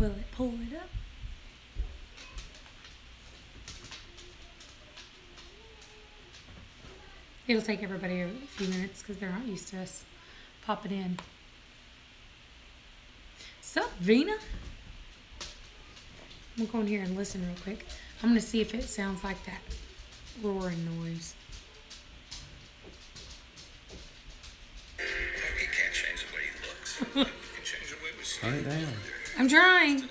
Will it pull it up? It'll take everybody a few minutes because they're not used to us popping in. Sup, Vina? I'm going to go in here and listen real quick. I'm going to see if it sounds like that roaring noise. You can't change the way he looks. You can change the way we see Turn it down. I'm trying.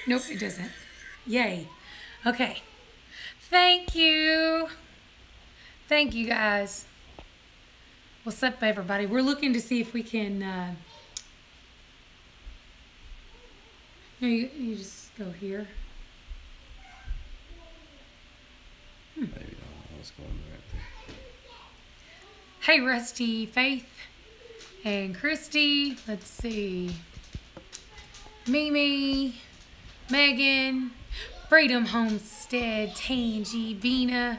Nope, it doesn't. Yay. Okay. Thank you. Thank you, guys. What's up, everybody? We're looking to see if we can... you just go here. Maybe I don't know what's going on right there. Hey, Rusty, Faith, and Christy. Let's see. Mimi, Megan, Freedom Homestead, Tangy, Vina.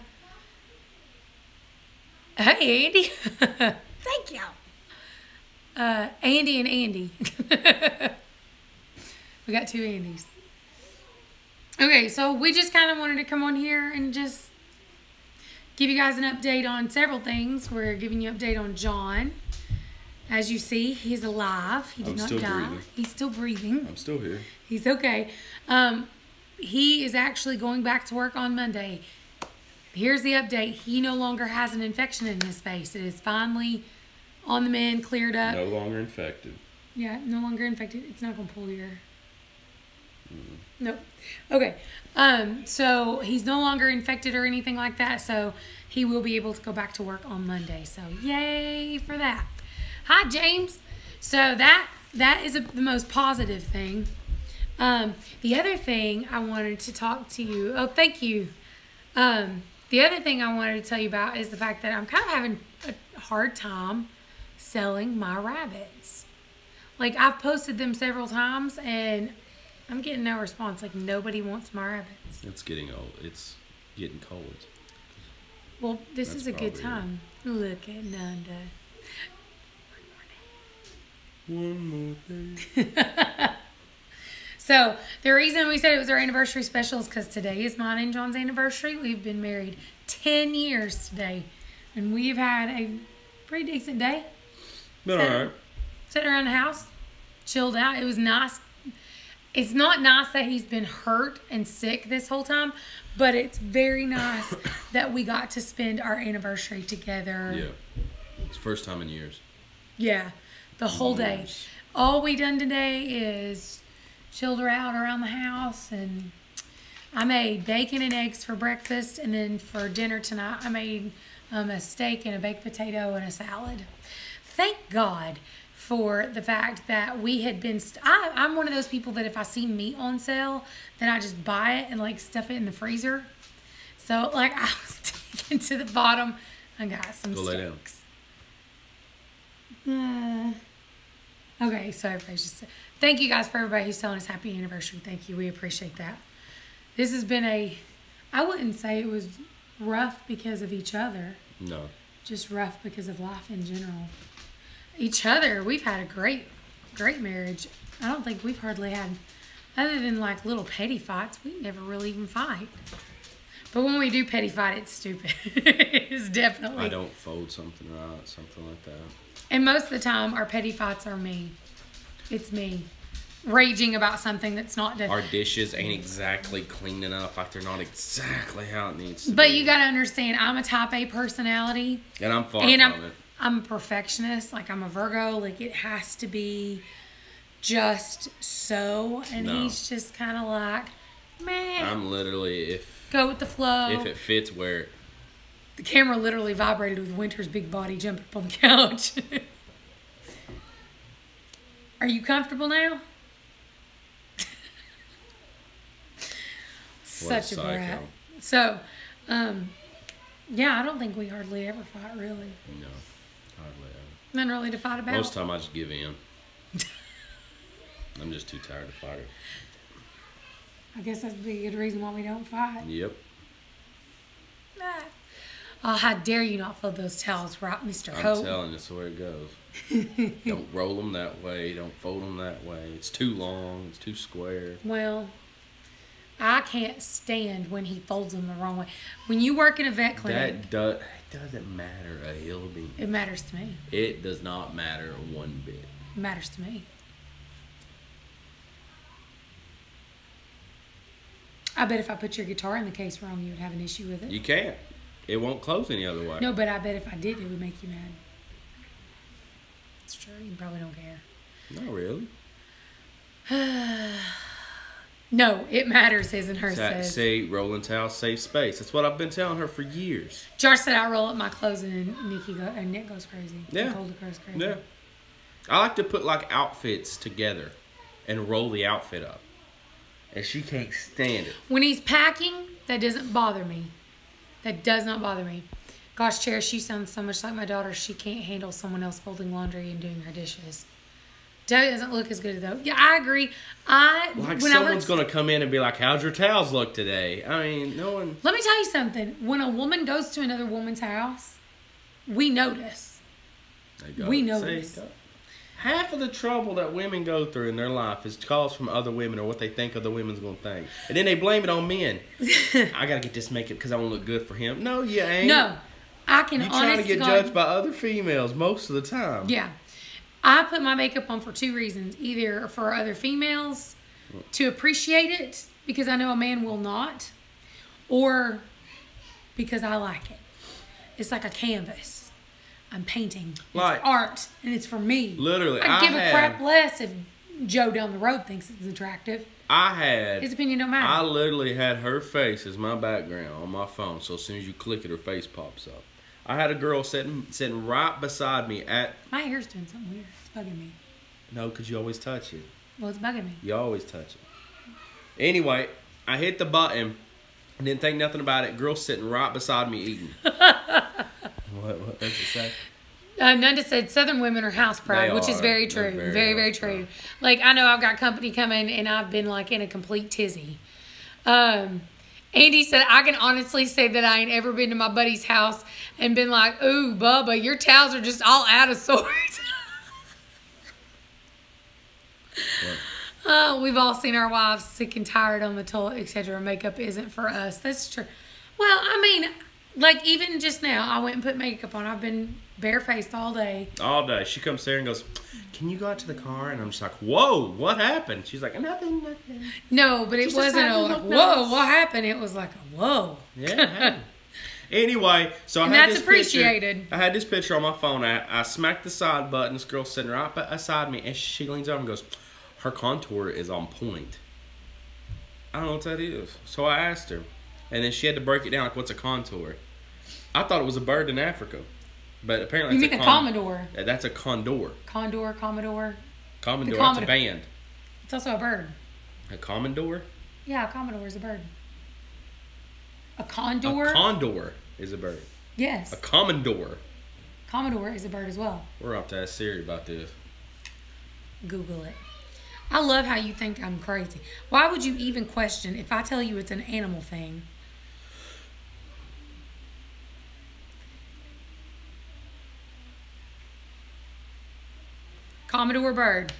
Hey, Andy. Thank you. Andy and Andy. We got 2 Andys. Okay, so we just kind of wanted to come on here and just give you guys an update on several things. We're giving you an update on John. As you see, he's alive. He did not die. Breathing. He's still breathing. I'm still here. He's okay. He is actually going back to work on Monday. Here's the update. He no longer has an infection in his face. It is finally on the mend, cleared up. No longer infected. Yeah, no longer infected. It's not going to pull your... Nope. Okay. So he's no longer infected or anything like that. So he will be able to go back to work on Monday. So yay for that. Hi, James. So that is the most positive thing. The other thing I wanted to talk to you. Oh, thank you. The other thing I wanted to tell you about is the fact that I'm kind of having a hard time selling my rabbits. Like, I've posted them several times and I'm getting no response. Like, nobody wants my rabbits. It's getting old. It's getting cold. Well, this That's is a good probably time. Look at Nanda. One more day. So, the reason we said it was our anniversary special is because today is mine and John's anniversary. We've been married 10 years today. And we've had a pretty decent day. Been alright. Sitting around the house. Chilled out. It was nice. It's not nice that he's been hurt and sick this whole time, but it's very nice that we got to spend our anniversary together. Yeah. It's the first time in years. Yeah. The whole day. All we done today is chilled her out around the house, and I made bacon and eggs for breakfast, and then for dinner tonight I made a steak and a baked potato and a salad. Thank God for the fact that we had been... I'm one of those people that if I see meat on sale, then I just buy it and, like, stuff it in the freezer. So, like, I was taking to the bottom. I got some steaks. Okay, so everybody's just... Thank you guys for everybody who's telling us happy anniversary. Thank you. We appreciate that. This has been I wouldn't say it was rough because of each other. No. Just rough because of life in general. Each other, we've had a great marriage. I don't think we've hardly had, other than like little petty fights, we never really even fight. But when we do petty fight, it's stupid. It's definitely. I don't fold something right, something like that. And most of the time, our petty fights are me. It's me raging about something that's not done. Our dishes ain't exactly clean enough. Like, they're not exactly how it needs to be. But you got to understand, I'm a type A personality. And I'm far from it. I'm a perfectionist. Like, I'm a Virgo. Like, it has to be just so. And he's just kind of like, man. I'm literally, go with the flow. If it fits where... The camera literally vibrated with Winter's big body jumping up on the couch. Are you comfortable now? Such a brat. So, yeah, I don't think we hardly ever fight, really. No, hardly ever. Nothing really to fight about. Most of the time I just give in. I'm just too tired to fight it. I guess that's a good reason why we don't fight. Yep. Oh, how dare you not fold those towels right, Mr. I'm Hope? telling you, that's the way it goes. Don't roll them that way. Don't fold them that way. It's too long. It's too square. Well, I can't stand when he folds them the wrong way. When you work in a vet clinic, It doesn't matter a hill beat. it matters to me. It does not matter one bit. It matters to me. I bet if I put your guitar in the case wrong, you would have an issue with it. You can't. It won't close any other way. No, but I bet if I did, it would make you mad. It's true. You probably don't care. Not really. No, it matters, his and her says. See, rolling towel saves space. That's what I've been telling her for years. Josh said I roll up my clothes and Nick goes crazy. Yeah. Nicole goes crazy. Yeah. I like to put like outfits together and roll the outfit up. And she can't stand it. When he's packing, that doesn't bother me. That does not bother me. Gosh, Cherish, you sound so much like my daughter. She can't handle someone else folding laundry and doing her dishes. Doug doesn't look as good, though. Yeah, I agree. Someone's going to come in and be like, how'd your towels look today? I mean, no one... Let me tell you something. When a woman goes to another woman's house, we notice. We notice. Half of the trouble that women go through in their life is calls from other women or what they think other women's going to think. And then they blame it on men. I got to get this makeup because I want to look good for him. No, you ain't. No. I can honestly... You're trying to get judged by other females most of the time. Yeah. I put my makeup on for two reasons. Either for other females to appreciate it because I know a man will not, or because I like it. It's like a canvas. I'm painting. It's art, and it's for me. Literally, I'd give a crap less if Joe down the road thinks it's attractive. His opinion don't matter. I literally had her face as my background on my phone, so as soon as you click it, her face pops up. I had a girl sitting right beside me at... My hair's doing something weird. It's bugging me. No, because you always touch it. Well, it's bugging me. You always touch it. Anyway, I hit the button. Didn't think nothing about it. Girl sitting right beside me eating. What does it say? Nunda said Southern women are house proud, which is very true. Very, very true. Like, I know I've got company coming, and I've been, like, in a complete tizzy. Andy said, I can honestly say that I ain't ever been to my buddy's house and been like, ooh, Bubba, your towels are just all out of sorts. We've all seen our wives sick and tired on the toilet, etc. Makeup isn't for us. That's true. Well, I mean, like, even just now, I went and put makeup on. I've been barefaced all day. All day. She comes there and goes, can you go out to the car? And I'm just like, whoa, what happened? She's like, nothing. No, but it wasn't a like, whoa, what happened? It was like a whoa. Yeah. Anyway, so and I had that's this appreciated. Picture. I had this picture on my phone. I smacked the side button. This girl's sitting right beside me, and she leans over and goes, her contour is on point. I don't know what that is. So I asked her. And then she had to break it down, like, what's a contour? I thought it was a bird in Africa. But apparently you mean a Commodore? That's a condor. Commodore? Commodore, that's a band. It's also a bird. A Commodore? Yeah, a Commodore is a bird. A condor? A condor is a bird. Yes. A Commodore. Commodore is a bird as well. We're off to ask Siri about this. Google it. I love how you think I'm crazy. Why would you even question if I tell you it's an animal thing? Commodore bird.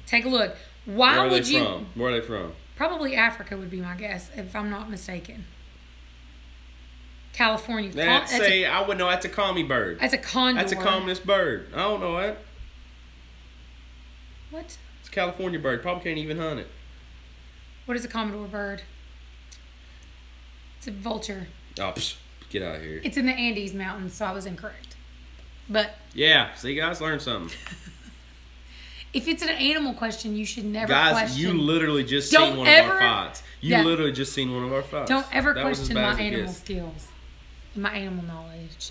Take a look. Why would you? Where are they from? Probably Africa would be my guess, if I'm not mistaken. California. I wouldn't know. That's a commie bird. That's a condor. That's a communist bird. I don't know that. What? It's a California bird. Probably can't even hunt it. What is a Commodore bird? It's a vulture. Oh, get out of here. It's in the Andes Mountains, so I was incorrect. But yeah, see, guys, learn something. If it's an animal question, you should never question. Guys, you literally just seen one of our fights. You literally just seen one of our fights. Don't ever question my animal skills and my animal knowledge.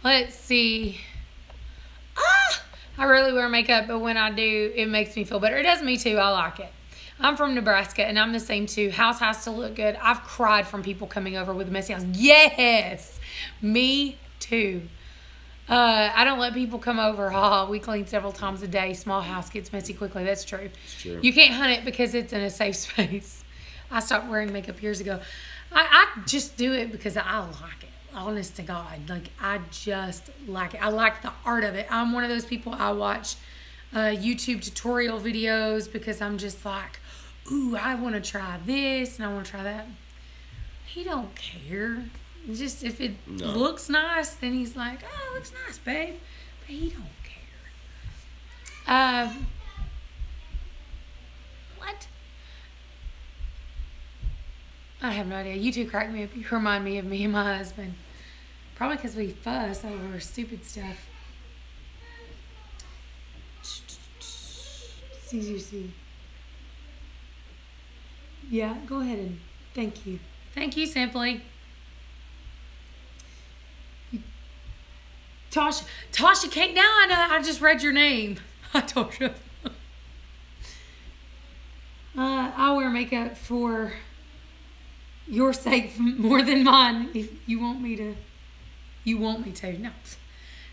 Let's see. I rarely wear makeup, but when I do, it makes me feel better. It does me too. I like it. I'm from Nebraska, and I'm the same too. House has to look good. I've cried from people coming over with a messy house. Yes! Me too. I don't let people come over. We clean several times a day. Small house gets messy quickly. That's true. It's true. You can't hunt it because it's in a safe space. I stopped wearing makeup years ago. I just do it because I like it. honest to God, like, I just like it. I like the art of it. I'm one of those people, I watch YouTube tutorial videos because I'm just like, ooh, I want to try this and I want to try that. He don't care. Just if it looks nice, then he's like, oh, it looks nice, babe. But he don't care. What? I have no idea. You two crack me up. You remind me of me and my husband. Probably because we fuss over stupid stuff. CGC. Yeah, go ahead and thank you. Thank you, Simply. Tasha Kate, now I know. I just read your name. I told you. I'll wear makeup for your sake more than mine. If you want me to. No.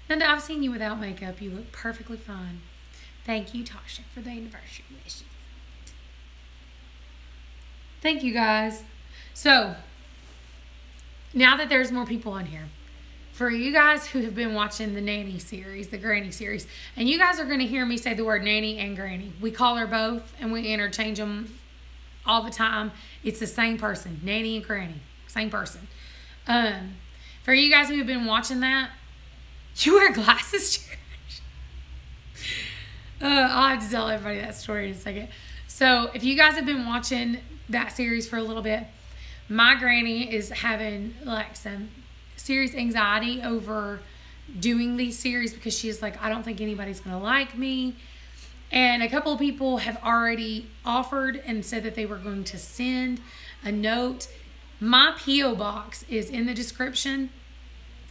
Nanda, I've seen you without makeup. You look perfectly fine. Thank you, Tasha, for the anniversary wishes. Thank you, guys. So, now that there's more people on here, for you guys who have been watching the nanny series, the granny series, and you guys are going to hear me say the word nanny and granny. We call her both, and we interchange them all the time. It's the same person, nanny and granny, same person. For you guys who have been watching that, you wear glasses, Cherish. I'll have to tell everybody that story in a second. So, if you guys have been watching that series for a little bit, my granny is having like some serious anxiety over doing these series because she's like, I don't think anybody's gonna like me. And a couple of people have already offered and said that they were going to send a note. My P.O. box is in the description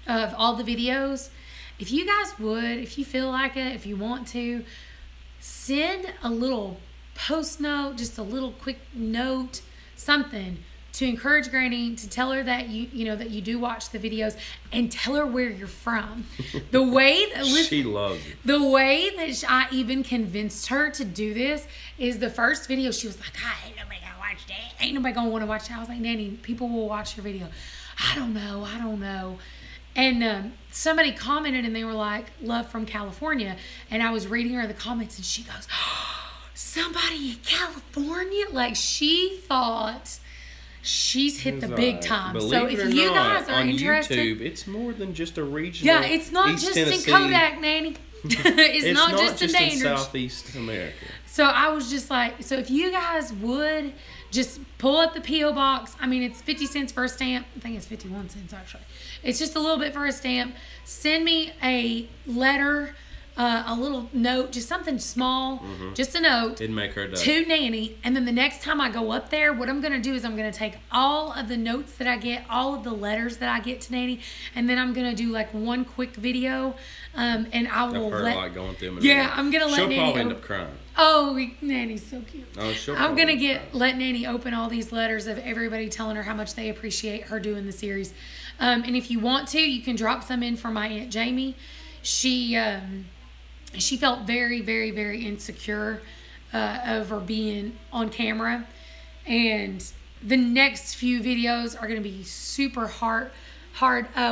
of all the videos. If you guys would, if you feel like it, if you want to, send a little post note, just a little quick note, something to encourage Granny, to tell her that that you do watch the videos, and tell her where you're from. The way that she loves it. The way that I even convinced her to do this is the first video. She was like, ain't nobody gonna watch that. Ain't nobody gonna want to watch that. I was like, Nanny, people will watch your video. I don't know. And somebody commented and they were like, love from California. And I was reading her the comments and she goes, somebody in California? Like, she thought she's hit the big time. So if you guys are interested, YouTube, it's more than just a regional. Yeah, it's not East just Tennessee. in Kodak, Nanny. it's not just in Dandridge. Southeast America. So I was just like, so if you guys would just pull up the P.O. box. I mean, it's 50 cents for a stamp. I think it's 51 cents actually. It's just a little bit for a stamp. Send me a letter, a little note, just something small, just a note. It'd make her day. To Nanny. And then the next time I go up there, what I'm going to do is I'm going to take all of the notes that I get, all of the letters that I get to Nanny, and then I'm going to do like one quick video. And I will like going through them. Yeah, I'm going to let Nanny. She'll probably end up crying. Oh, Nanny's so cute. Oh, I'm going to let Nanny open all these letters of everybody telling her how much they appreciate her doing the series. And if you want to, you can drop some in for my Aunt Jamie. She felt very, very, very insecure over being on camera. And the next few videos are going to be super hard.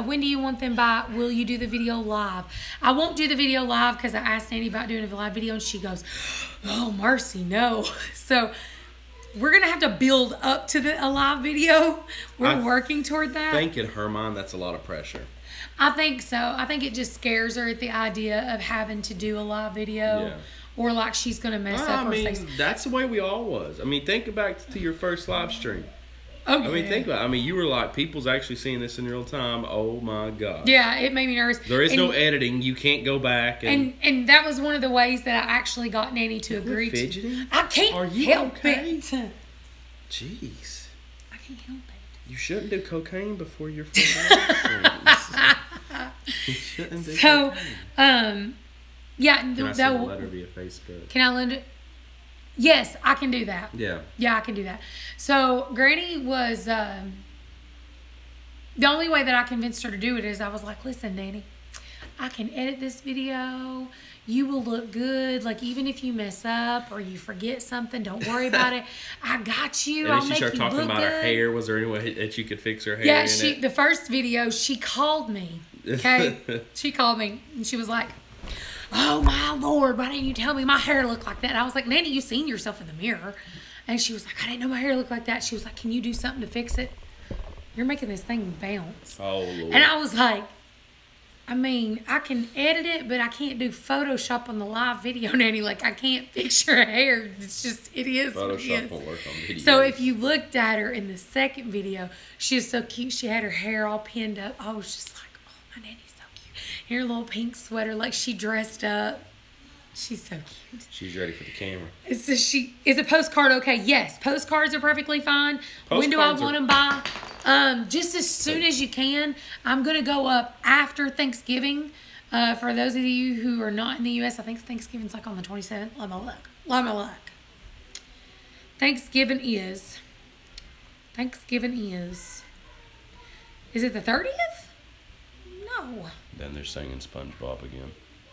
When do you want them by? Will you do the video live? I won't do the video live because I asked Nanny about doing a live video and she goes, oh, mercy, no. So we're going to have to build up to a live video. We're working toward that. I think in her mind that's a lot of pressure. I think so. I think it just scares her at the idea of having to do a live video. Yeah. Or like she's going to mess up. I mean, that's the way we all was. I mean, think back to your first live stream. Okay. I mean, think about it. I mean, you were like, people's actually seeing this in real time. Oh, my God. Yeah, it made me nervous. There is no editing. You can't go back. And that was one of the ways that I actually got Nanny to agree to. Fidgeting? I can't help it. Jeez. I can't help it. You shouldn't do cocaine before your first live stream. You shouldn't do cocaine. Yeah. Can I send a letter via Facebook? Can I lend it? Yes, I can do that. Yeah. Yeah, I can do that. So, Granny was, the only way that I convinced her to do it is I was like, listen, Nanny, I can edit this video. You will look good. Like, even if you mess up or you forget something, don't worry about it. I got you. And I'll then she make started you talking look about good. her hair. Was there any way that you could fix her hair? Yeah, in the first video, she called me. Okay? She called me and she was like, oh my Lord, why didn't you tell me my hair looked like that? And I was like, Nanny, you seen yourself in the mirror. And she was like, I didn't know my hair looked like that. She was like, can you do something to fix it? You're making this thing bounce. Oh, Lord. And I was like, I mean, I can edit it, but I can't do Photoshop on the live video, Nanny. Like, I can't fix your hair. It's just, it is what it Photoshop is. won't work on video. So if you looked at her in the second video, she was so cute. She had her hair all pinned up. I was just like, oh, my Nanny's so cute. In her little pink sweater, like she dressed up. She's so cute. She's ready for the camera. Is a postcard okay? Yes, postcards are perfectly fine. When do I Postcards want them by? Just as soon as you can. I'm gonna go up after Thanksgiving. For those of you who are not in the U.S., I think Thanksgiving's like on the 27th. Let me look. Let me look. Thanksgiving is. Is it the 30th? No. Then they're singing SpongeBob again.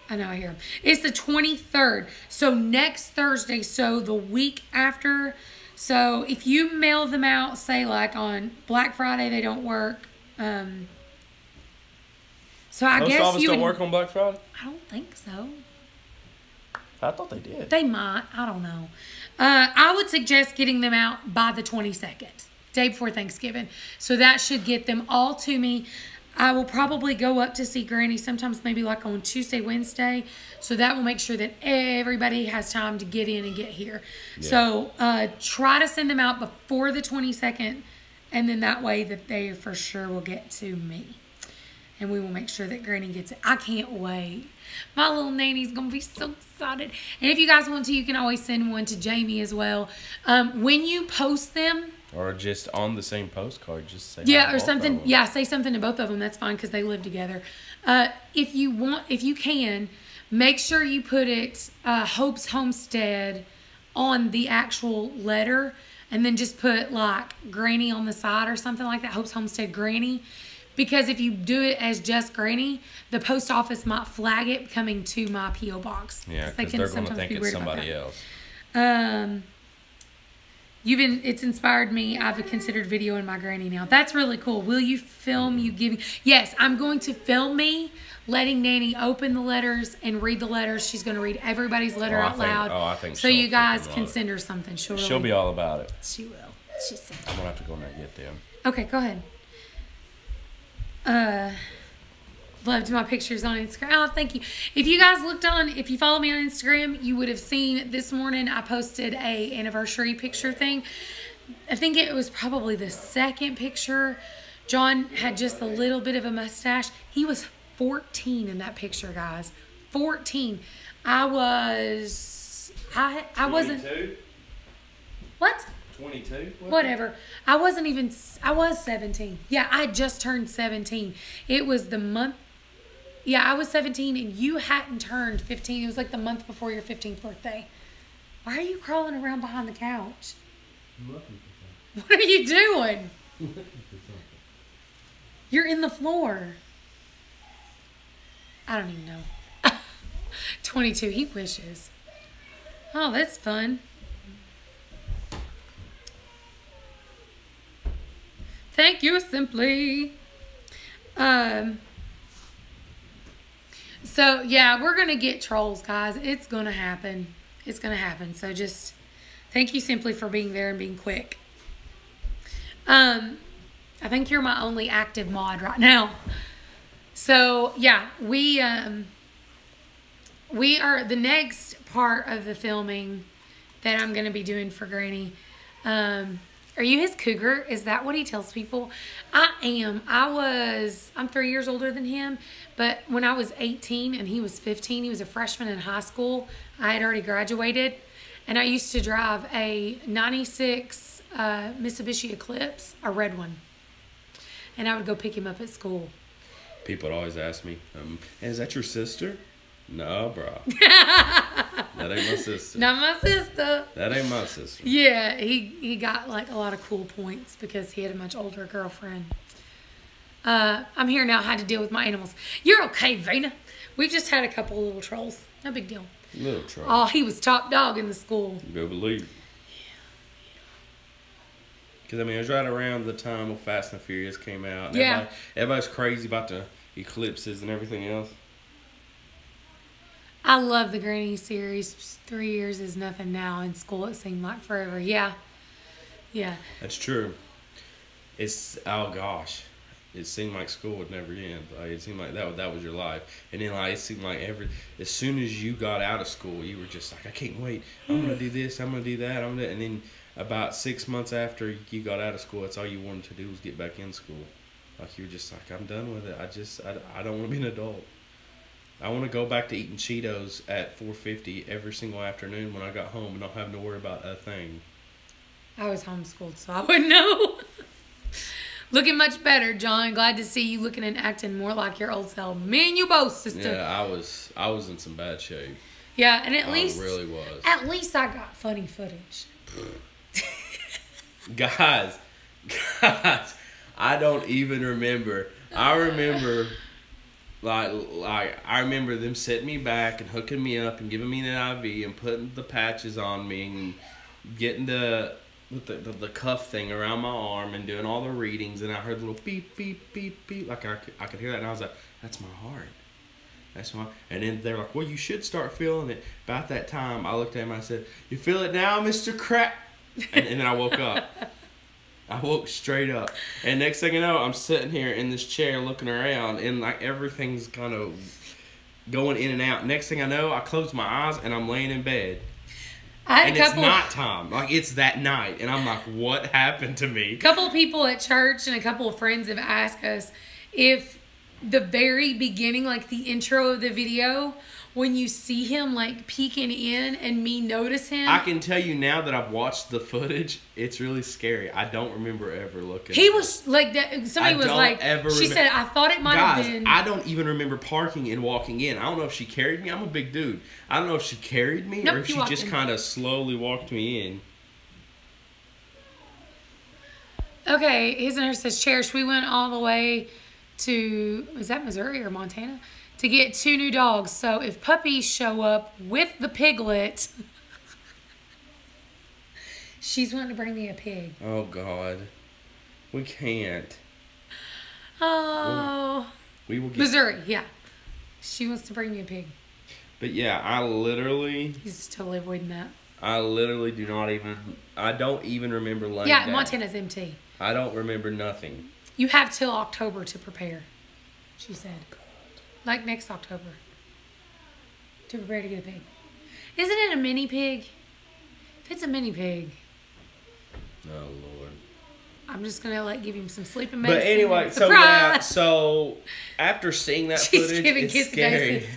I know, I hear him. It's the 23rd. So next Thursday, so the week after. So if you mail them out, say like on Black Friday, they don't work. So I Post guess office you don't would, work on Black Friday? I don't think so. I thought they did. They might. I don't know. I would suggest getting them out by the 22nd, day before Thanksgiving. So that should get them all to me. I will probably go up to see Granny sometimes, maybe like on Tuesday, Wednesday. So that will make sure that everybody has time to get in and get here. Yeah. So try to send them out before the 22nd. And then that way that they for sure will get to me. And we will make sure that Granny gets it. I can't wait. My little Nanny's going to be so excited. And if you guys want to, you can always send one to Jamie as well. When you post them, or just on the same postcard, just say or something. Yeah, say something to both of them. That's fine because they live together. If you can, make sure you put it Hope's Homestead on the actual letter, and then just put like Granny on the side or something like that. Hope's Homestead Granny, because if you do it as just Granny, the post office might flag it coming to my PO box. Yeah, because they're going to think it's somebody else. It's inspired me. I've considered videoing my Granny now. That's really cool. Will you film you giving? Yes, I'm going to film me letting Nanny open the letters and read the letters. She's going to read everybody's letter out loud. I think so you guys can send her something. She'll be all about it. She will. She said. I'm going to have to go in there and get them. Okay, go ahead. Loved my pictures on Instagram. Oh, thank you. If you follow me on Instagram, you would have seen this morning I posted a anniversary picture thing. I think it was probably the second picture. John had just a little bit of a mustache. He was 14 in that picture, guys. 14. I wasn't. 22? What? 22? Whatever. I was 17. Yeah, I just turned 17. It was the month. Yeah, I was 17 and you hadn't turned 15. It was like the month before your 15th birthday. Why are you crawling around behind the couch? I'm looking for something. What are you doing? I'm looking for something. You're in the floor. I don't even know. 22. He wishes. Oh, that's fun. Thank you, Simply. So, yeah, we're going to get trolls, guys. It's going to happen. It's going to happen. So, just thank you, Simply, for being there and being quick. I think you're my only active mod right now. So, yeah, we are the next part of the filming that I'm going to be doing for Granny. Are you his cougar? Is that what he tells people? I am. I'm 3 years older than him, but when I was 18 and he was 15, he was a freshman in high school. I had already graduated, and I used to drive a 96 Mitsubishi Eclipse, a red one, and I would go pick him up at school. People would always ask me, is that your sister? No, bro. That ain't my sister. Not my sister. That ain't my sister. Yeah, he got like a lot of cool points because he had a much older girlfriend. I'm here now. How to deal with my animals. You're okay, Vena. We just had a couple of little trolls. No big deal. Little troll. Oh, he was top dog in the school. Go believe. Because, I mean, it was right around the time when Fast and Furious came out. And Yeah. Everybody's crazy about the eclipses and everything else. I love the Granny series. 3 years is nothing now. In school, it seemed like forever. Yeah. Yeah. That's true. It's, oh gosh. It seemed like school would never end. Like, it seemed like that was your life. And then, like, it seemed like as soon as you got out of school, you were just like, I can't wait. I'm going to do this. I'm going to do that. And then about 6 months after you got out of school, that's all you wanted to do was get back in school. Like, you were just like, I'm done with it. I don't want to be an adult. I want to go back to eating Cheetos at 4:50 every single afternoon when I got home and not having to worry about a thing. I was homeschooled, so I wouldn't know. Looking much better, John. Glad to see you looking and acting more like your old self. Me and you both, sister. Yeah, I was in some bad shape. Yeah, and at least I really was. At least I got funny footage. Guys, I don't even remember. I remember, like I remember them setting me back and hooking me up and giving me an IV and putting the patches on me and getting the cuff thing around my arm and doing all the readings, and I heard the little beep, beep, beep, beep. Like I could hear that, and I was like, that's my heart. That's my. And then they're like, well, you should start feeling it. About that time, I looked at him and I said, you feel it now, Mr. Crap? And then I woke up. I woke straight up. And next thing you know, I'm sitting here in this chair looking around, and like everything's kind of going in and out. Next thing I know, I close my eyes and I'm laying in bed. It's nighttime. Like, it's that night. And I'm like, what happened to me? A couple of people at church and a couple of friends have asked us if the very beginning, like the intro of the video, when you see him like peeking in and me notice him. I can tell you now that I've watched the footage, it's really scary. I don't remember ever looking. He was like that. Somebody was like, she said, I thought it might have been. I don't even remember parking and walking in. I don't know if she carried me. I'm a big dude. I don't know if she carried me or if she just kind of slowly walked me in. Okay, his and her says, Cherish, we went all the way to, is that Missouri or Montana? To get 2 new dogs. So if puppies show up with the piglet, she's wanting to bring me a pig. Oh, God. We can't. Oh. We will get Missouri, yeah. She wants to bring me a pig. But yeah, He's totally avoiding that. I literally I don't even remember laying Yeah, down. Montana's empty. I don't remember nothing. You have till October to prepare, she said. Like next October. To prepare to get a pig. Isn't it a mini pig? If it's a mini pig. Oh, Lord. I'm just going to give him some sleeping medicine. But anyway, so after seeing that footage, it's scary.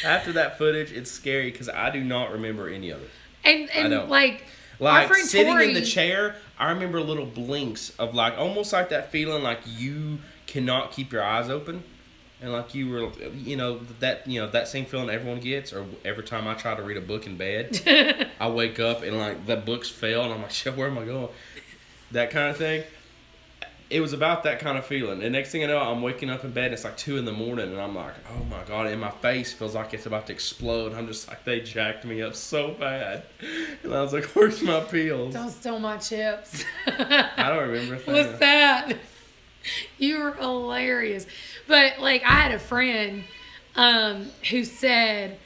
After that footage, it's scary because I do not remember any of it. And like our friend sitting Tori, in the chair, I remember little blinks of like almost like that feeling like you cannot keep your eyes open. And like you were, that same feeling everyone gets, or every time I try to read a book in bed, I wake up and like the books fell, and I'm like, shit, where am I going? That kind of thing. It was about that kind of feeling. And next thing I know, I'm waking up in bed, and it's like 2 a.m, and I'm like, oh my God, and my face feels like it's about to explode. I'm just like, they jacked me up so bad. And I was like, where's my pills? Don't steal my chips. I don't remember a thing. What's that? You were hilarious. But like I had a friend who said,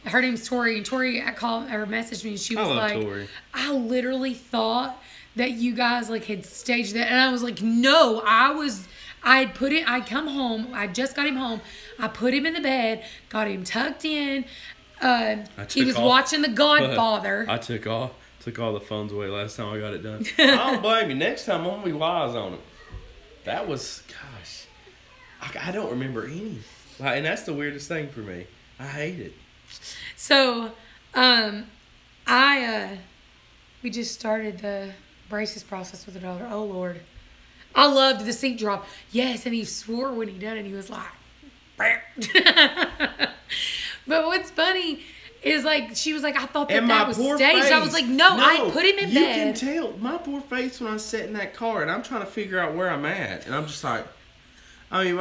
her name's Tori, and Tori called or messaged me, and she was like, Tori. I literally thought that you guys like had staged that, and I was like, no, I come home, I just got him home, I put him in the bed, got him tucked in, he was watching The Godfather. I took all the phones away last time I got it done. I don't blame you. Next time I'm gonna be wise on it. That was, gosh, I don't remember any. And that's the weirdest thing for me. I hate it. So, we just started the braces process with the daughter. Oh, Lord. I loved the seat drop. Yes, and he swore when he done it. He was like, but what's funny is like, she was like, I thought that And that my was poor staged. face. I was like, no, I put him in you bed. can tell my poor face when I sit in that car and I'm trying to figure out where I'm at. And I'm just like, I mean,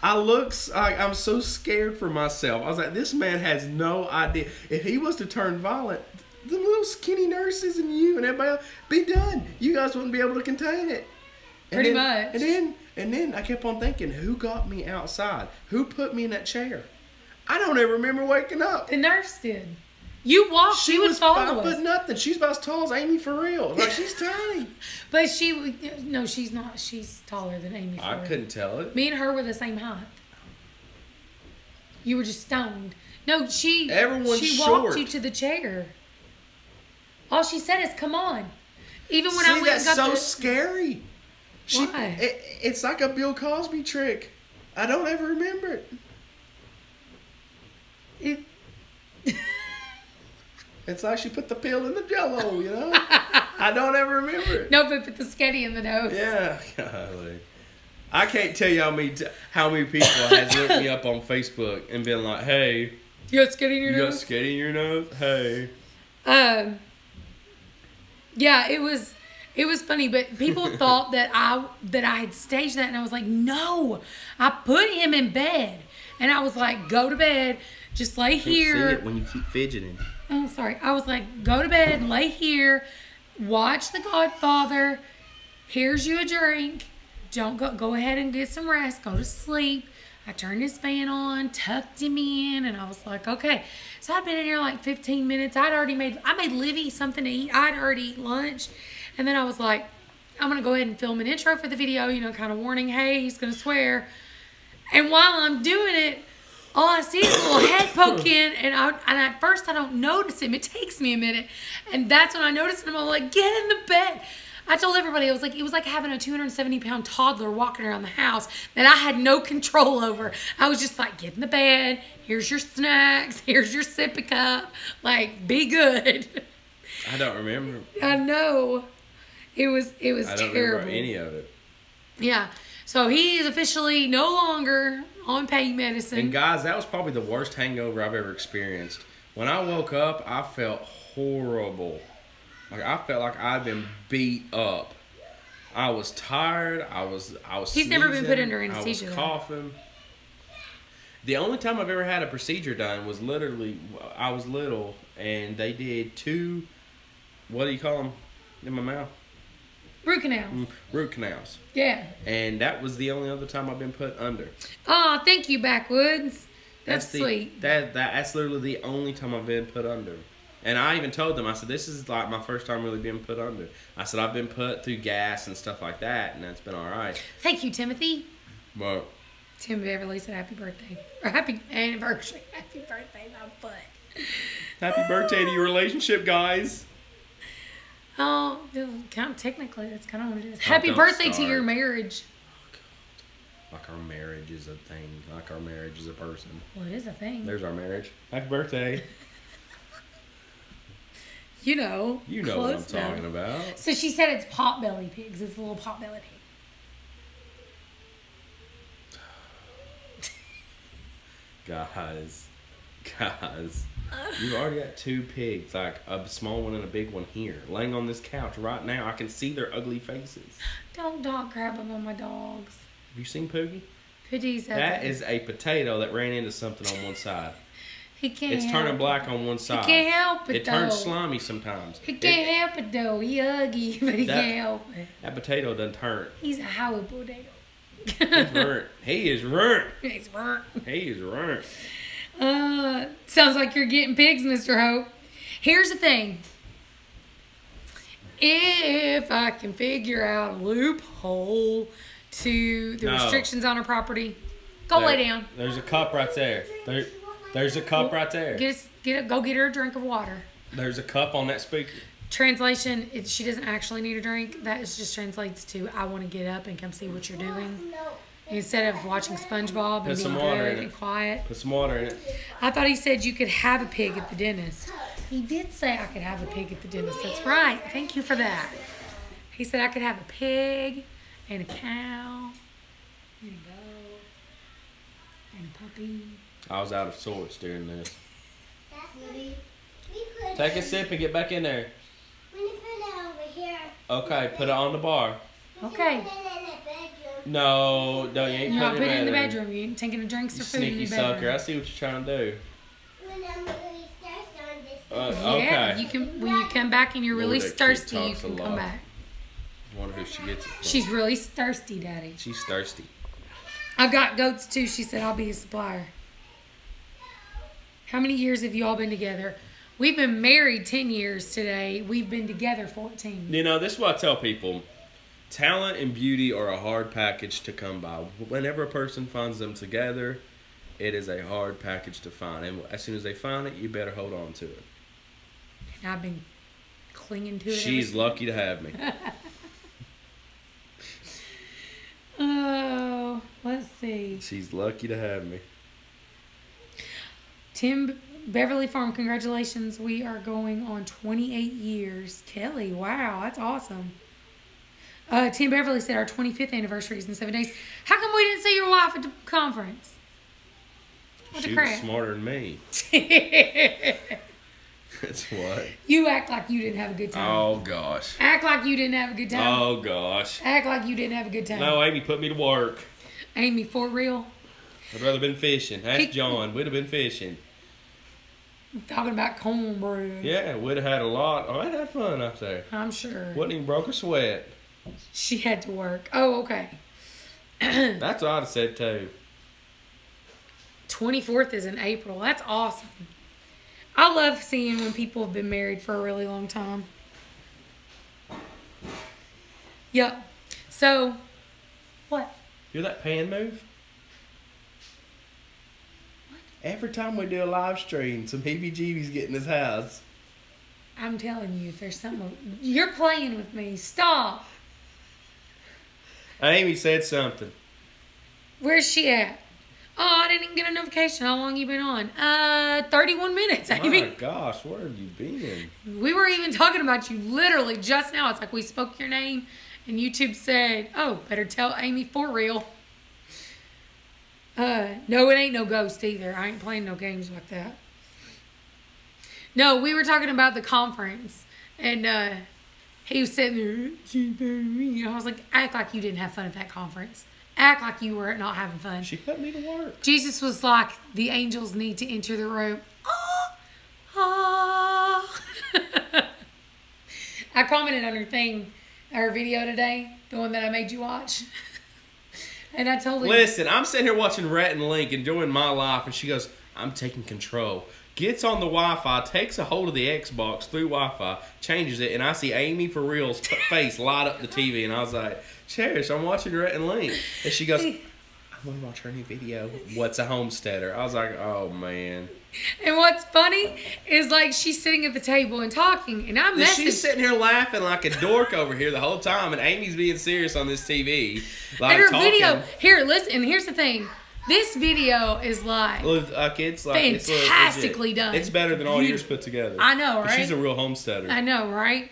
I looks like I'm so scared for myself. I was like, this man has no idea. If he was to turn violent, the little skinny nurses and you and everybody else, be done. You guys wouldn't be able to contain it. Pretty much. And then I kept on thinking, who got me outside? Who put me in that chair? I don't ever remember waking up. The nurse did. You walked. She would follow us. But nothing. She's about as tall as Amy for real. Like, she's tiny. But no, she's not. She's taller than Amy. I couldn't tell it. Me and her were the same height. You were just stoned. No, Everyone's she short. walked you to the chair. All she said is, "Come on." Even when See, I went that's and got so scary. Why? It's like a Bill Cosby trick. I don't ever remember it. It's like she put the pill in the Jell-O, you know. I don't ever remember it. No, but put the sketty in the nose. Yeah, golly. I can't tell you how many people has looked me up on Facebook and been like, "Hey, You got sketty in your you got nose? skitty in your nose? Hey." Yeah, it was funny, but people thought that I had staged that, and I was like, no, I put him in bed, and I was like, go to bed, just lay here. I can't see it when you keep fidgeting. Oh, sorry. I was like, go to bed, lay here, watch The Godfather. Here's you a drink. Don't go ahead and get some rest. Go to sleep. I turned his fan on, tucked him in, and I was like, okay. So I'd been in here like 15 minutes. I made Livy something to eat. I'd already eaten lunch. And then I was like, I'm going to go ahead and film an intro for the video, kind of warning, hey, he's going to swear. And while I'm doing it, all I see is a little head poke in, and at first I don't notice him. It takes me a minute. And that's when I noticed him. I'm like, get in the bed. I told everybody, it was like having a 270-pound toddler walking around the house that I had no control over. I was just like, get in the bed. Here's your snacks. Here's your sippy cup. Like, be good. I don't remember. I know. It was I don't terrible. remember any of it. Yeah. So he is officially no longer on pain medicine. And guys, that was probably the worst hangover I've ever experienced. When I woke up, I felt horrible. Like, I felt like I'd been beat up. I was tired. I was He's never been put under anesthesia. I was coughing. The only time I've ever had a procedure done was literally, I was little, and they did 2, what do you call them in my mouth? Root canal. Root canals. Yeah. And that was the only other time I've been put under. Oh, thank you, Backwoods. That's sweet. That's literally the only time I've been put under. And I even told them, I said, this is like my first time really being put under. I said, I've been put through gas and stuff like that, and that's been all right. Thank you, Timothy. But Tim Beverly said happy birthday. Or happy anniversary. Happy birthday, my butt. happy birthday to your relationship, guys. Oh, technically, that's kind of what it is. Happy don't birthday to start. your marriage. Like our marriage is a thing. Like our marriage is a person. Well, it is a thing. There's our marriage. Happy birthday. You know what I'm talking about. So she said it's potbelly pigs. It's a little potbelly pig. Guys, you've already got 2 pigs, like a small one and a big one here, laying on this couch right now. I can see their ugly faces. Don't dog grab them on my dogs. Have you seen Poogie? Pidgeys. That is a potato that ran into something on one side. He can't. It's turning black on one side. He can't help it, It turns slimy sometimes. He can't help it though. He ugly, but he can't help it. That potato doesn't turn. He's a Howard potato. He's burnt. He is burnt. He's burnt. He is burnt. Sounds like you're getting pigs, Mr. Hope. Here's the thing. If I can figure out a loophole to the restrictions on our property, go lay down. There's a cup right there. There's a cup right there. Go get her a drink of water. There's a cup on that speaker. Translation, she doesn't actually need a drink. That just translates to, I want to get up and come see what you're doing. Instead of watching SpongeBob and being good and quiet. Put some water in it. I thought he said you could have a pig at the dentist. He did say I could have a pig at the dentist. That's right. Thank you for that. He said I could have a pig and a cow and a goat and a puppy. I was out of sorts during this. Take a sip and get back in there. We put it over here. Okay, put it on the bar. Okay. Put it in the bedroom. No, you ain't You're not putting putting it in the bedroom. bedroom. You ain't taking the drinks You or food in sneaky the bedroom. sucker. I see what you're trying to do. When I'm really thirsty on this. Yeah, Okay. you can when you come back and you're really Lord, that kid thirsty, you talks a can come lot. back. I wonder who she gets it from. She's really thirsty, Daddy. She's thirsty. I've got goats too. She said I'll be a supplier. How many years have you all been together? We've been married 10 years today. We've been together 14. You know, this is what I tell people. Talent and beauty are a hard package to come by. Whenever a person finds them together, it is a hard package to find. And as soon as they find it, you better hold on to it. And I've been clinging to it. She's lucky to have me. Oh, let's see. She's lucky to have me. Tim Beverly Farm, congratulations. We are going on 28 years. Kelly, wow, that's awesome. Tim Beverly said our 25th anniversary is in 7 days. How come we didn't see your wife at the conference? What the She was crap? smarter than me. That's what. You act like you didn't have a good time. Oh, gosh. Act like you didn't have a good time. Oh, gosh. Act like you didn't have a good time. No, Amy put me to work. Amy, for real? I'd rather been fishing. Ask John. We'd have been fishing. Talking about cornbread. Yeah, we'd have had a lot. Oh, I'd had fun up there. I'm sure. Wouldn't even broke a sweat. She had to work. Oh, okay. That's what I'd have said too. 24th is in April. That's awesome. I love seeing when people have been married for a really long time. Yep. So, what? Hear that pan move? Every time we do a live stream, some heebie-jeebies get in his house. I'm telling you, if there's something... You're playing with me. Stop. Amy said something. Where's she at? Oh, I didn't even get a notification. How long you been on? 31 minutes, My Amy. gosh, where have you been? We were even talking about you literally just now. It's like we spoke your name and YouTube said, oh, better tell Amy for real. No, it ain't no ghost either. I ain't playing no games like that. No, we were talking about the conference. And he was sitting there. I was like, act like you didn't have fun at that conference. Act like you were not having fun. She put me to work. Jesus was like, the angels need to enter the room. Oh. I commented on her video today, the one that I made you watch. And I told her. Listen, I'm sitting here watching Rhett and Link, enjoying my life, and she goes, I'm taking control. Gets on the Wi-Fi, takes a hold of the Xbox through Wi-Fi, changes it, and I see Amy for real's face light up the TV, and I was like, Cherish, I'm watching Rhett and Link. And she goes, I want to watch her new video. What's a homesteader? I was like, oh, man. And what's funny is like she's sitting at the table and talking, and I messaged. She's sitting here laughing like a dork over here the whole time, and Amy's being serious on this TV. Like, and her talking. video, here, listen, and here's the thing. This video is like It's like fantastically done. It's better than all yours put together. I know, right? She's a real homesteader. I know, right?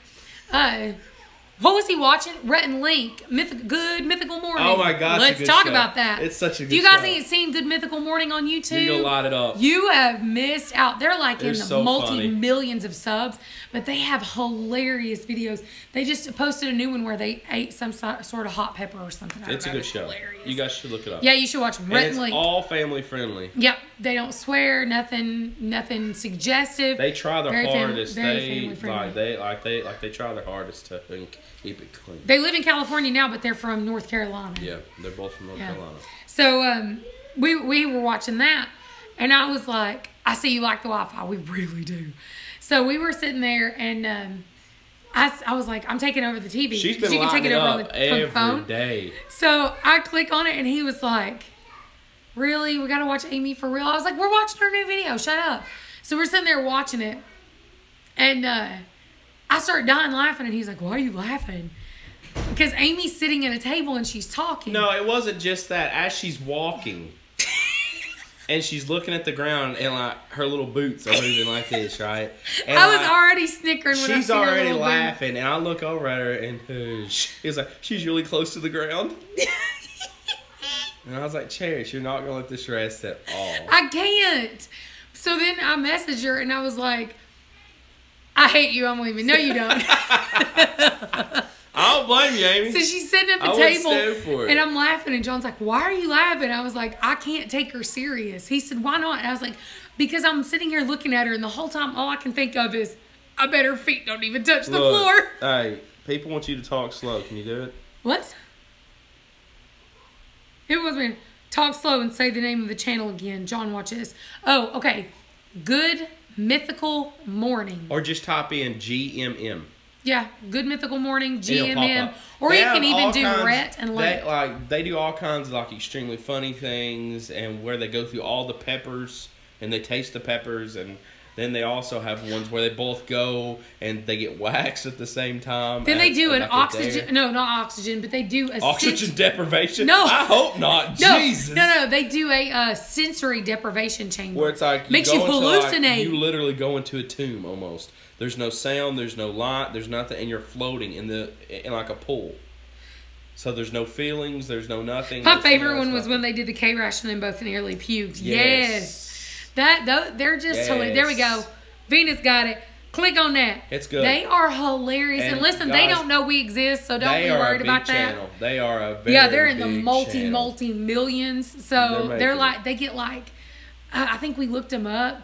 What was he watching? Rhett and Link, Good Mythical Morning. Oh my gosh, Let's talk about that. It's such a good If you guys show. ain't seen Good Mythical Morning on YouTube, You're gonna light it up. You have missed out. They're like They're in the so multi-millions of subs, but they have hilarious videos. They just posted a new one where they ate some sort of hot pepper or something. It's a good show. Hilarious. You guys should look it up. Yeah, you should watch them. And Rhett it's and Link. all family friendly. Yep, they don't swear, nothing suggestive. They try their hardest. Very family friendly. They try their hardest to keep it clean. They live in California now, but they're from North Carolina. Yeah, they're both from North Carolina. So we were watching that, and I was like, I see you like the Wi-Fi. We really do. So we were sitting there, and I was like, I'm taking over the TV. She's been you can take lighting it it over up on the every phone. day. So I click on it, and he was like, really? We got to watch Amy for real? I was like, we're watching her new video. Shut up. So we're sitting there watching it, and I start dying laughing, and he's like, why are you laughing? Because Amy's sitting at a table and she's talking. No, it wasn't just that. As she's walking, and she's looking at the ground, and like her little boots are moving like this, right? And I was already snickering when I she's seen her already little laughing, and I look over at her, and she's like, she's really close to the ground. And I was like, Cherish, you're not gonna let this rest at all. I can't. So then I messaged her and I was like, I hate you, I'm leaving. No, you don't. I don't blame you, Amy. So she's sitting at the I would table stand for it. and I'm laughing and John's like, why are you laughing? I was like, I can't take her serious. He said, why not? And I was like, because I'm sitting here looking at her and the whole time all I can think of is, I bet her feet don't even touch the floor. Hey, people want you to talk slow. Can you do it? What? It was me. Talk slow and say the name of the channel again. John, watch this. Oh, okay. Good Mythical Morning. Or just type in GMM. Yeah, Good Mythical Morning, It'll pop GMM. up. Or They you have can even all do kinds- Rhett and Let. They do all kinds of like extremely funny things, and where they go through all the peppers and they taste the peppers, and then they also have ones where they both go and they get waxed at the same time. Then they do an like oxygen. No, not oxygen, but they do a oxygen deprivation. No. I hope not. No, Jesus. no, they do a sensory deprivation chamber. Where it's like makes you go into, hallucinate. you literally go into a tomb almost. There's no sound, there's no light, there's nothing, and you're floating in like a pool. So there's no feelings, there's no nothing. My no favorite smells, one was nothing. when they did the K ration and both nearly puked. Yes. They're just hilarious. There we go. Venus got it. Click on that. It's good. They are hilarious. And listen, they guys, don't know we exist, so don't they be are worried a big about channel. that. They are a very Yeah, they're in the big channel. multi millions. So They're they're making like, they get like, I think we looked them up,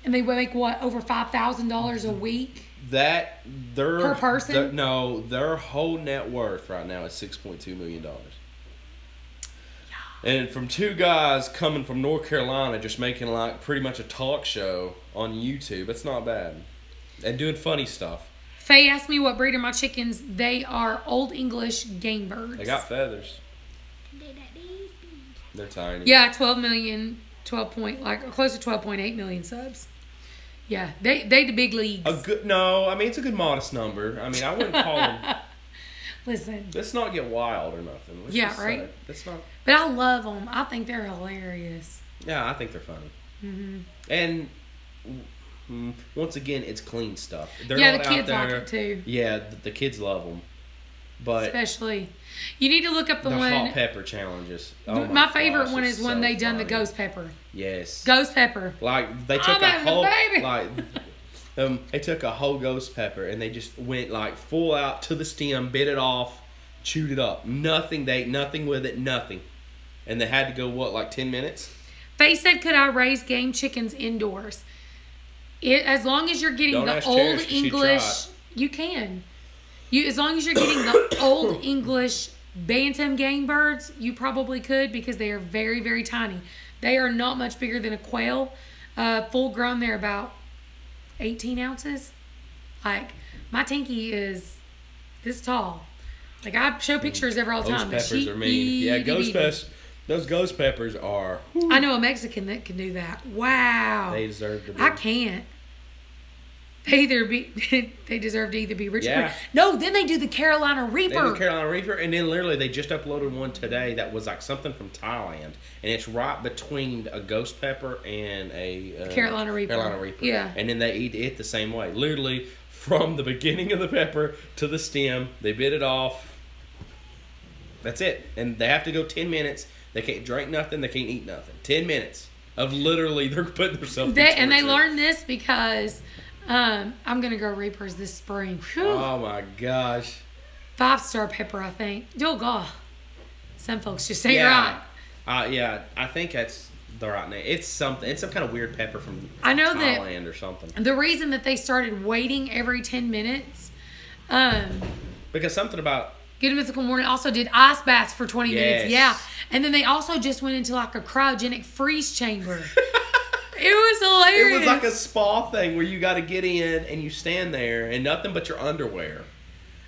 and they make what, over $5,000 a week That their per person? their whole net worth right now is $6.2 million. And from two guys coming from North Carolina, just making like pretty much a talk show on YouTube, it's not bad, and doing funny stuff. Faye asked me what breed are my chickens. They are Old English game birds. They got feathers. They're tiny. Yeah, 12 million, 12 point, like close to 12.8 million subs. Yeah, they the big leagues. It's a good modest number. I mean, I wouldn't call them. Listen, Let's not get wild or nothing. Let's Yeah, just right? say, let's not. but I love them. I think they're hilarious. Yeah, I think they're funny. And once again, it's clean stuff. They're Yeah, not the out kids like there- it too. Yeah, the kids love them. But Especially, you need to look up the the one. hot pepper challenges. Oh my favorite gosh, one it's is when so they done the funny. ghost pepper. Yes. Ghost pepper. Like they I'm took a having a whole baby. they took a whole ghost pepper and they just went like full out to the stem, bit it off, chewed it up. Nothing. They ate nothing with it. Nothing. And they had to go like 10 minutes. Faye said, "Could I raise game chickens indoors? As long as you're getting Don't the ask old Cherish, she English, tried. you can. As long as you're getting the old English bantam game birds, you probably could because they are very, very tiny. They are not much bigger than a quail. Full grown, they're about 18 ounces. Like my Tinky is this tall. Like I show pictures every all the Those time. but peppers she are mean. Yeah, itty bitty. those ghost peppers are. I know a Mexican that can do that. Wow. They deserve to be. I can't. They deserve to either be rich or Yeah. poor. No, then they do the Carolina They Reaper. do the Carolina Reaper, and then literally they just uploaded one today that was like something from Thailand, and it's right between a ghost pepper and a Carolina Reaper. Carolina Reaper. Yeah. And then they eat it the same way. Literally from the beginning of the pepper to the stem, they bit it off. That's it, and they have to go 10 minutes. They can't drink nothing. They can't eat nothing. 10 minutes of literally they're putting themselves. And they learned this because I'm gonna grow Reapers this spring. Whew. Oh my gosh. 5-star pepper, I think. Oh God. Some folks just say Yeah. right. Yeah, I think that's the right name. It's some kind of weird pepper from I know that- Thailand or something. The reason that they started waiting every 10 minutes, Because something about Good Mythical Morning also did ice baths for 20 minutes. Yes. Yeah. And then they also just went into like a cryogenic freeze chamber. It was hilarious. it was like a spa thing where you got to get in and you stand there and nothing but your underwear.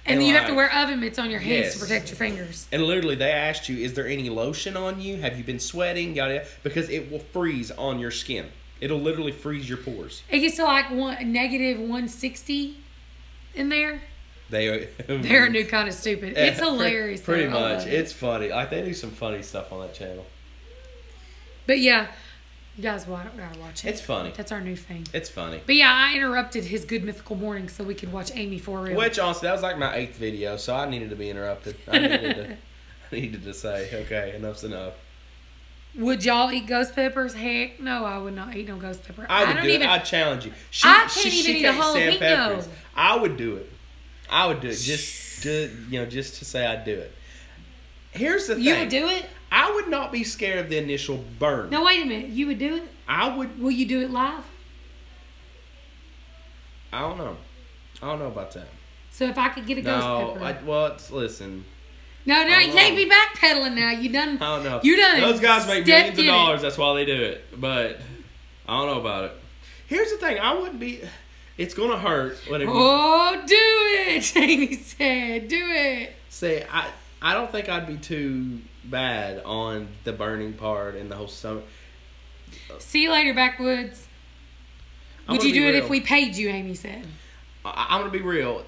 and then you have to like- wear oven mitts on your hands Yes. to protect your fingers. And literally, they asked you, "Is there any lotion on you? Have you been sweating?" Yada yada. Because it will freeze on your skin. It'll literally freeze your pores. It gets to like negative 160 in there. They're They're a new kind of stupid. It's hilarious. Pretty though. I much, love it. it's funny. Like they do some funny stuff on that channel. But yeah, you guys gotta watch it. It's funny. That's our new thing. It's funny. But yeah, I interrupted his Good Mythical Morning so we could watch Amy for real. Which honestly, that was like my 8th video, so I needed to be interrupted. I needed to say, okay, enough's enough. Would y'all eat ghost peppers? Heck, no, I would not eat no ghost pepper. I would don't do even. it. I'd challenge you. I can't even eat a can't stand jalapeno. peppers. I would do it. I would do it just to say I'd do it. Here's the thing. You would do it? I would not be scared of the initial burn. No, wait a minute. You would do it? I would. Will you do it live? I don't know. I don't know about that. So if I could get a ghost pepper. Listen. No, I you don't can't know. be backpedaling now. You done. I don't know. You done. Those guys make stepped millions of in it. dollars. That's why they do it. But I don't know about it. Here's the thing. I wouldn't be. It's gonna hurt. Whenever Oh, do it! Amy said, do it. Say, I don't think I'd be too bad on the burning part and the whole stomach. See you later, backwoods. I'm Would gonna you be do it real. if we paid you? Amy said. I'm gonna be real.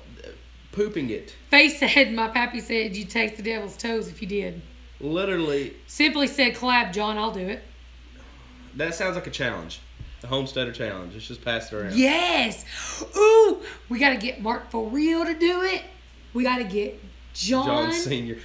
Pooping it. Faye said, my pappy said you'd taste the devil's toes if you did. Literally. Simply said, collab, John, I'll do it. That sounds like a challenge. The Homesteader challenge. Let's just pass it around. Yes. Ooh, we got to get Mark for real to do it. We got to get John Senior.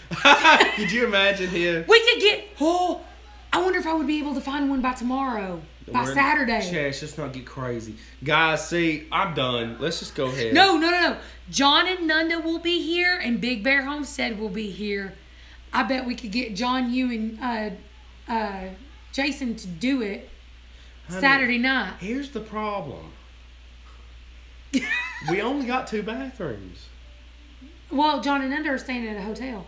Could you imagine him? We could get, I wonder if I would be able to find one by tomorrow. By Saturday. Let's just not get crazy. Guys, see, I'm done. Let's just go ahead. No. John and Nunda will be here, and Big Bear Homestead will be here. I bet we could get John, you, and Jason to do it Saturday night. Here's the problem. We only got 2 bathrooms. Well, John and Nunda are staying at a hotel.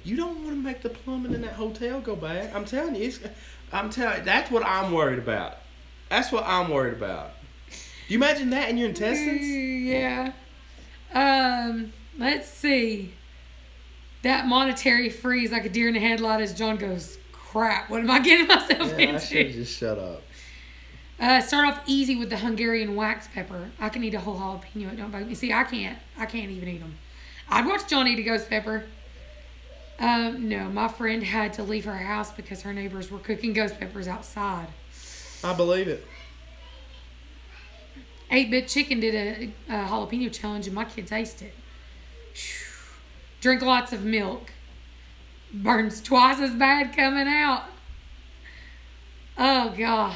You don't want to make the plumbing in that hotel go bad. I'm telling you, that's what I'm worried about. That's what I'm worried about. Do you imagine that in your intestines? Yeah. Let's see. That monetary freeze like a deer in the headlight as John goes, crap, what am I getting myself Yeah, I into? should just shut up. Start off easy with the Hungarian wax pepper. I can eat a whole jalapeno. It don't bug me. See, I can't even eat them. I'd watch John eat a ghost pepper. No, my friend had to leave her house because her neighbors were cooking ghost peppers outside. I believe it. 8-Bit Chicken did a jalapeno challenge and my kids ate it. Drink lots of milk. Burns twice as bad coming out. Oh, God.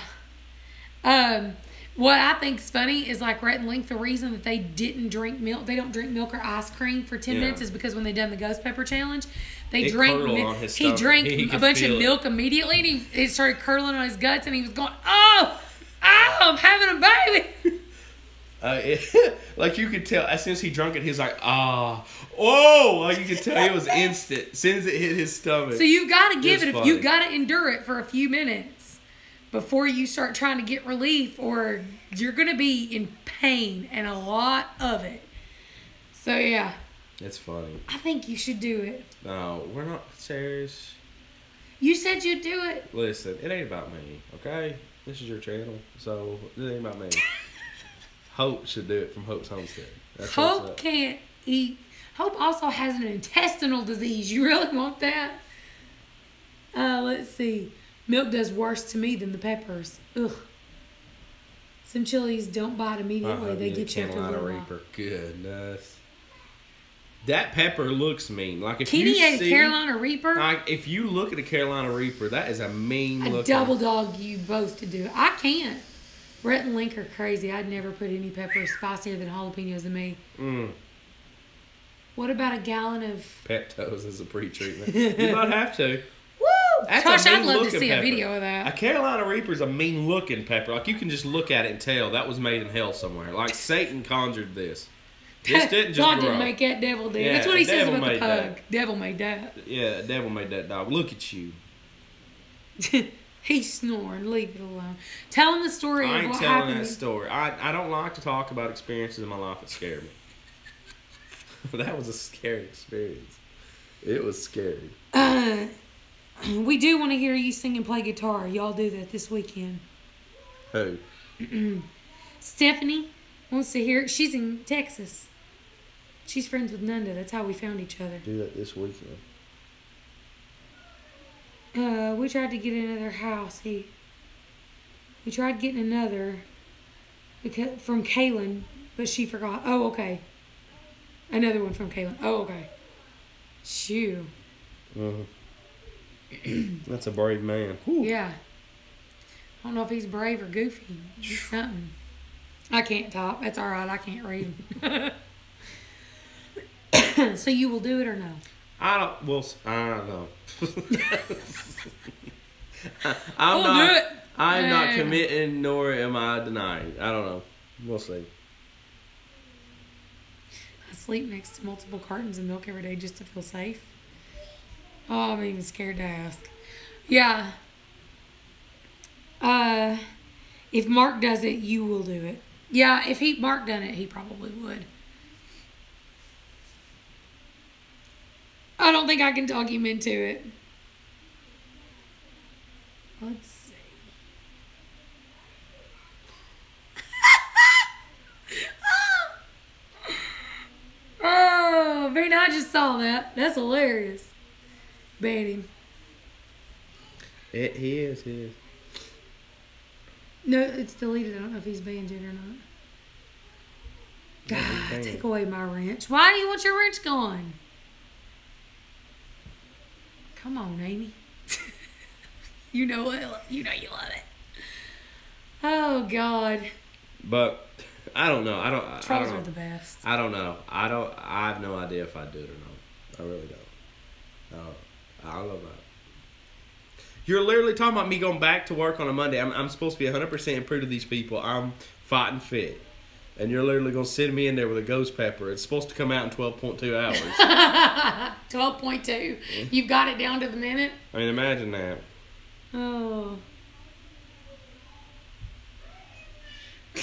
What I think's funny is like Rhett and Link, the reason that they didn't drink milk, they don't drink milk or ice cream for 10 minutes is because when they done the ghost pepper challenge, they drank. He drank a bunch of milk immediately, and it started curdling on his guts, and he was going, "Oh, I'm having a baby." Like you could tell, as soon as he drunk it, he was like, oh, like you could tell it was instant. As soon as it hit his stomach. So you got to give It it. was You funny. got to endure it for a few minutes before you start trying to get relief, or you're gonna be in pain and a lot of it. So yeah, It's funny. I think you should do it. No, we're not serious. You said you'd do it. Listen, it ain't about me, okay? This is your channel, so it ain't about me. Hope should do it from Hope's Homestead. That's what's Hope up. can't eat. Hope also has an intestinal disease. You really want that? Let's see. Milk does worse to me than the peppers. Ugh. Some chilies don't bite immediately. They get you after a Carolina little while. Reaper. Goodness. That pepper looks mean. Like if Kenny you ate see, a Carolina Reaper. like if you look at a Carolina Reaper, that is a mean I looking. double dog you both to do it. I can't. Rhett and Link are crazy. I'd never put any peppers spicier than jalapenos in me. What about a gallon of... Peptos as a pre-treatment. You might have to. Woo! That's Gosh, a I'd love to mean-looking see a pepper. video of A that. Carolina Reaper is a mean looking pepper. Like you can just look at it and tell that was made in hell somewhere. Like Satan conjured this. This didn't just God grow. didn't make that, devil did. Yeah, That's what he says devil about the made pug. that. Devil made that. Yeah, the devil made that dog. Look at you. He's snoring. Leave it alone. Tell him the story I of ain't what telling happened. that story. I don't like to talk about experiences in my life that scared me. That was a scary experience. It was scary. We do want to hear you sing and play guitar. Y'all do that this weekend. Who? Stephanie wants to hear it. She's in Texas. She's friends with Nunda. That's how we found each other. Do that this weekend. We tried to get another house. We tried getting another from Kaylin, but she forgot. Oh, okay. Another one from Kaylin. Oh, okay. Shoo. That's a brave man. Whew. Yeah. I don't know if he's brave or goofy. He's something. I can't talk. That's all right. I can't read. So you will do it or no? I don't know. We'll do it. I'm not Yeah. committing, nor am I denying. I don't know. We'll see. I sleep next to multiple cartons of milk every day just to feel safe. Oh, I'm even scared to ask. Yeah. If Mark does it, you will do it. Yeah, if Mark done it, he probably would. I don't think I can talk him into it. Let's see. Oh, man, I just saw that. That's hilarious. Ban him. He is. No, it's deleted. I don't know if he's banned yet or not. Yeah, he's God, banned. take away my wrench. Why do you want your wrench gone? Come on, Amy. You know it. You know you love it. Oh God. But I don't know. I don't Trolls know. are the best. I don't know. I have no idea if I do it or not. I really don't. I don't know about it. You're literally talking about me going back to work on a Monday. I'm supposed to be 100% improved to these people. I'm fighting fit. And you're literally going to send me in there with a ghost pepper. It's supposed to come out in 12.2 hours. 12.2. You've got it down to the minute? I mean, imagine that. Oh.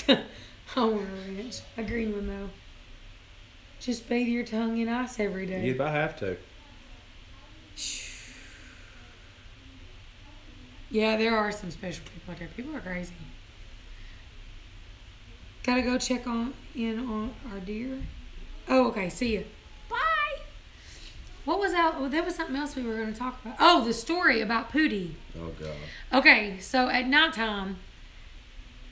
I want a wrench. A green one, though. Just bathe your tongue in ice every day. You'd about have to. Yeah, there are some special people out there. People are crazy. Gotta go check in on our deer. Oh, okay. See ya. Bye. What was that? Oh, there was something else we were going to talk about. Oh, the story about Pootie. Oh, God. Okay, so at nighttime,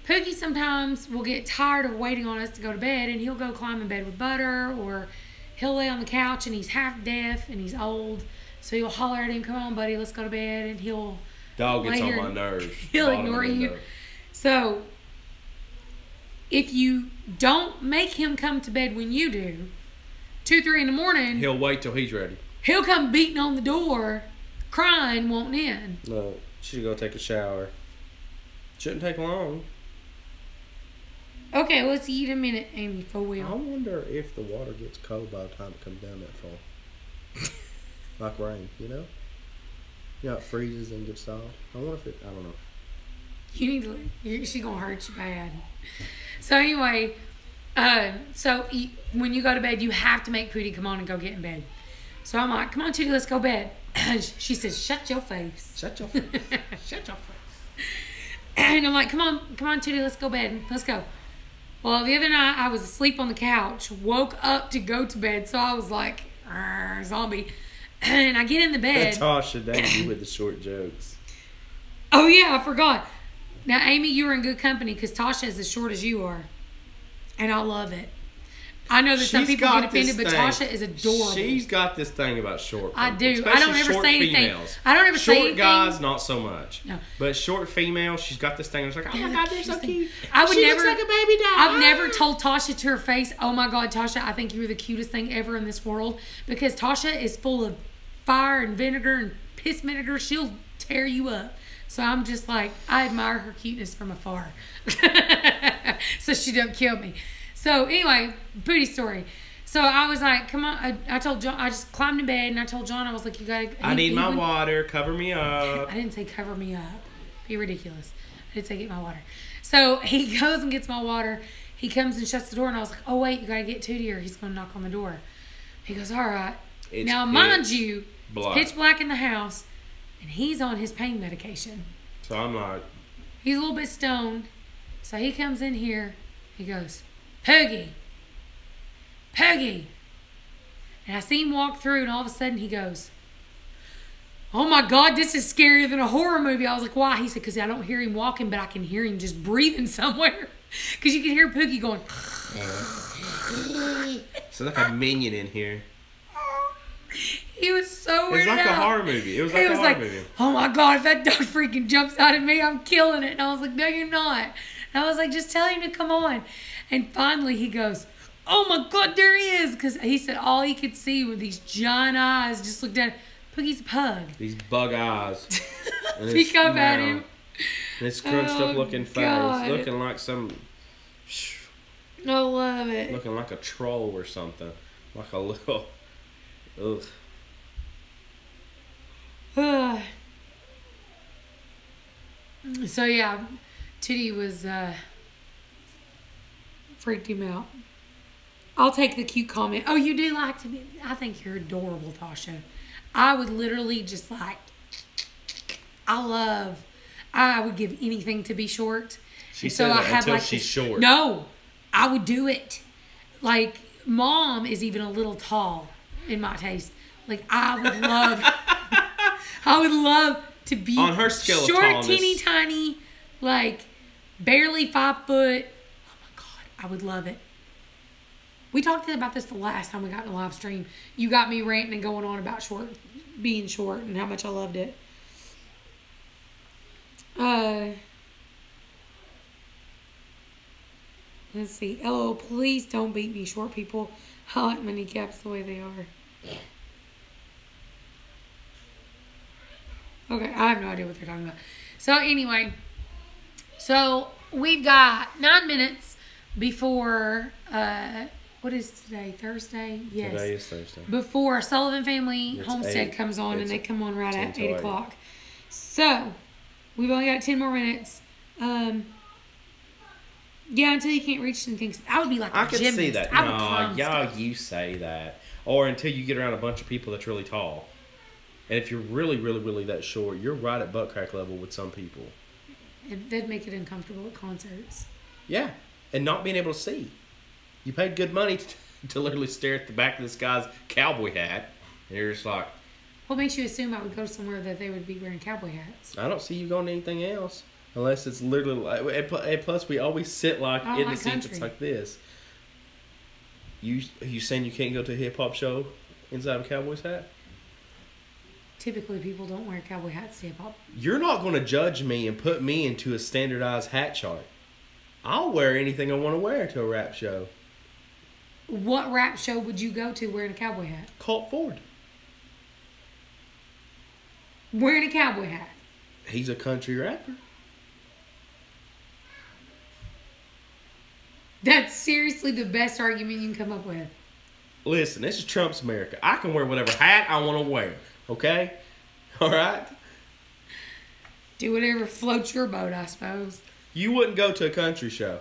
Pookie sometimes will get tired of waiting on us to go to bed, and he'll go climb in bed with Butter, or he'll lay on the couch, and he's half deaf, and he's old, so you'll holler at him, "Come on, buddy, let's go to bed," and he'll Dog gets lay on here my and nerves. he'll Bottom ignore of the you. nerve. So if you don't make him come to bed when you do, 2, 3 in the morning, He'll wait till he's ready. he'll come beating on the door, crying, wanting in. No, she's going to take a shower. Shouldn't take long. Okay, let's see you in a minute, Amy, for I real. wonder if the water gets cold by the time it comes down that far. Like rain, you know? You know, it freezes and gets solid. I wonder if it, I don't know. You need to, she's going to hurt you bad. So anyway, when you go to bed, you have to make Pootie come on and go get in bed. So I'm like, "Come on, Tootie, let's go to bed." She says, "Shut your face." Shut your face. Shut your face. And I'm like, come on, Tootie, let's go to bed. Let's go. Well, the other night, I was asleep on the couch, woke up to go to bed, so I was like, zombie. And I get in the bed. Tasha, dang you with the short jokes. Oh, yeah, I forgot. Now, Amy, you were in good company because Tasha is as short as you are. And I love it. I know that some She's people got get offended, this but thing. Tasha is adorable. She's got this thing about short people. I do. I Especially don't ever short say anything. females. I don't ever say Short anything. guys, not so much. No. But short females, she's got this thing. It's like, oh my God, they're so cute. I would she never. looks like a baby doll. I've never told Tasha to her face, "Oh my God, Tasha, I think you're the cutest thing ever in this world," because Tasha is full of fire and vinegar and piss vinegar. She'll tear you up. So I'm just like, I admire her cuteness from afar, so she don't kill me. So anyway, Pootie story. So I was like, come on. I told John, I just climbed in bed and I told John, I was like, you gotta. I need my water. Cover me up. I didn't say cover me up. Be ridiculous. I did say get my water. So he goes and gets my water. He comes and shuts the door, and I was like, oh wait, you gotta get Tootie or he's gonna knock on the door. He goes, all right. It's now mind pitch you, black. it's pitch black in the house, and he's on his pain medication. So I'm like, He's a little bit stoned. So he comes in here. He goes, Poogie. And I see him walk through, and all of a sudden he goes, oh my God, this is scarier than a horror movie. I was like, why? He said, because I don't hear him walking, but I can hear him just breathing somewhere. Because you can hear Poogie going. so like a minion in here. He was so weirded It's like out. a horror movie. It was He like was a horror like, movie. oh my God, if that dog freaking jumps out at me, I'm killing it. And I was like, no, you're not. And I was like, just tell him to come on. And finally he goes, oh my God, there he is. Because he said all he could see were these giant eyes. Just looked at Pookie's a pug. These bug eyes. And Peek up at him. And it's crunched up looking face. God. Looking like some... I love it. Looking like a troll or something. Like a little... Ugh. So yeah, Tootie was freaked him out. I'll take the cute comment. Oh, you do like to be... I think you're adorable, Tasha. I would literally just like... I would give anything to be short. She And said I that had until like she's this- short. No, I would do it. Like, Mom is even a little tall in my taste. Like, I would love... I would love to be On her scale of short, tallness. teeny tiny, like barely 5 foot. Oh my God, I would love it. We talked about this the last time we got in a live stream. You got me ranting and going on about being short and how much I loved it. Let's see. LOL, please don't beat me, short people. I like my kneecaps the way they are. Okay, I have no idea what they're talking about. So anyway, we've got 9 minutes before, what is today? Thursday? Yes. Today is Thursday. Before Sullivan Family It's Homestead 8. comes on, and It's they come on right 10 at till 8 8. o'clock. So, we've only got 10 more minutes. Yeah, until you can't reach anything. I would be like a I could gymnast. see that. I would climb No, y'all, stuff. you say that. Or until you get around a bunch of people that's really tall. And if you're really, really, really that short, you're right at butt crack level with some people. That'd make it uncomfortable at concerts. Yeah. And not being able to see. You paid good money to literally stare at the back of this guy's cowboy hat. And you're just like, What makes you assume I would go somewhere that they would be wearing cowboy hats? I don't see you going to anything else. Unless it's literally like, and plus we always sit like I don't in the like seats country. it's like this. You saying you can't go to a hip hop show inside of a cowboy's hat? Typically, people don't wear cowboy hats to hip hop. You're not going to judge me and put me into a standardized hat chart. I'll wear anything I want to wear to a rap show. What rap show would you go to wearing a cowboy hat? Colt Ford. Wearing a cowboy hat. He's a country rapper. That's seriously the best argument you can come up with. Listen, this is Trump's America. I can wear whatever hat I want to wear. Okay? All right? Do whatever floats your boat, I suppose. You wouldn't go to a country show.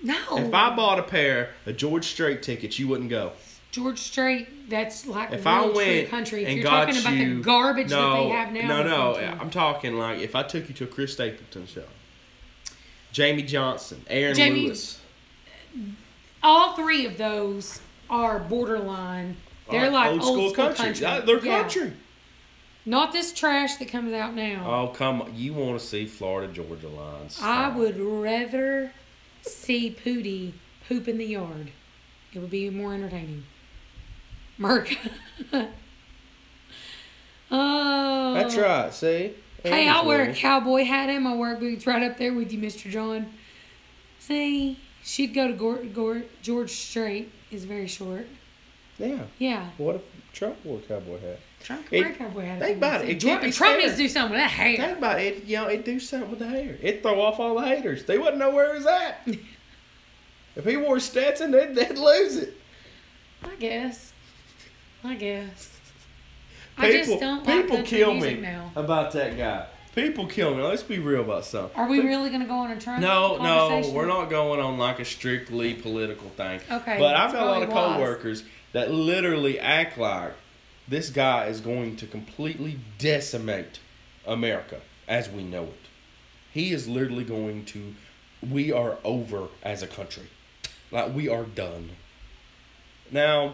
No. If I bought a pair of George Strait tickets, you wouldn't go. George Strait, that's like If real I true went country. If and you're got talking about you, the garbage that they have now. no, then I'm talking like if I took you to a Chris Stapleton show, Jamie Johnson, Aaron Jamie- Lewis, all three of those are borderline. They're like old school country. They're Yeah. country. Not this trash that comes out now. Oh come on! You want to see Florida Georgia lines? I would rather see Pootie poop in the yard. It would be more entertaining. Merc. Oh. That's right. See. Hey, I'll wear a Easily. cowboy hat and my work boots right up there with you, Mr. John. See, she'd go to George Strait. Is very short. Yeah. Yeah. What if Trump wore a cowboy hat? Trump It- could wear a cowboy hat. think about it. It can't be Trump fair. needs to do something with that hair. Think about it. It'd do something with the hair. It'd throw off all the haters. They wouldn't know where it was at. If he wore Stetson, they'd lose it. I guess. I People, just don't like people country kill music me now. about that guy. People kill me. Let's be real about something. Are we really going to go on a Trump No, conversation? we're not going on like a strictly political thing. Okay, But I've that's got a lot of probably wise. coworkers that literally act like this guy is going to completely decimate America as we know it. He is literally going to. We are over as a country. Like we are done. Now,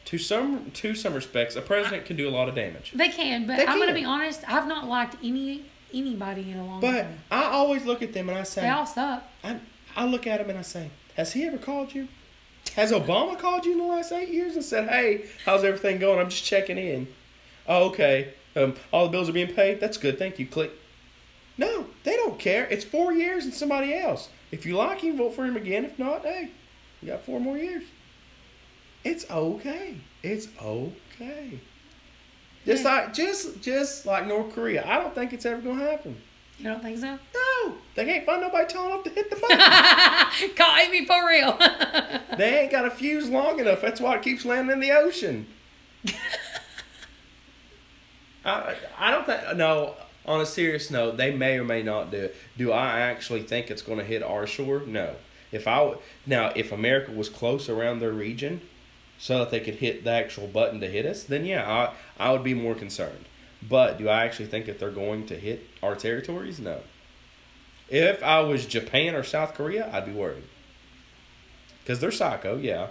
to some respects, a president can do a lot of damage. They can, but They I'm going to can. be honest. I've not liked anybody in a long But time. I always look at them and I say, They all suck. I look at him and I say, has he ever called you? Has Obama called you in the last 8 years and said, hey, how's everything going? I'm just checking in. Oh, okay. All the bills are being paid? That's good. Thank you. Click. No, they don't care. It's 4 years and somebody else. If you like him, vote for him again. If not, hey, you got 4 more years. It's okay. It's okay. Just like North Korea. I don't think it's ever going to happen. You don't think so? No. They can't find nobody tall enough to hit the button. Call me for real. They ain't got a fuse long enough. That's why it keeps landing in the ocean. I don't think... No, on a serious note, they may or may not do it. Do I actually think it's going to hit our shore? No. If America was close around their region so that they could hit the actual button to hit us, then yeah, I would be more concerned. But do I actually think that they're going to hit our territories? No. If I was Japan or South Korea, I'd be worried. Because they're psycho, yeah.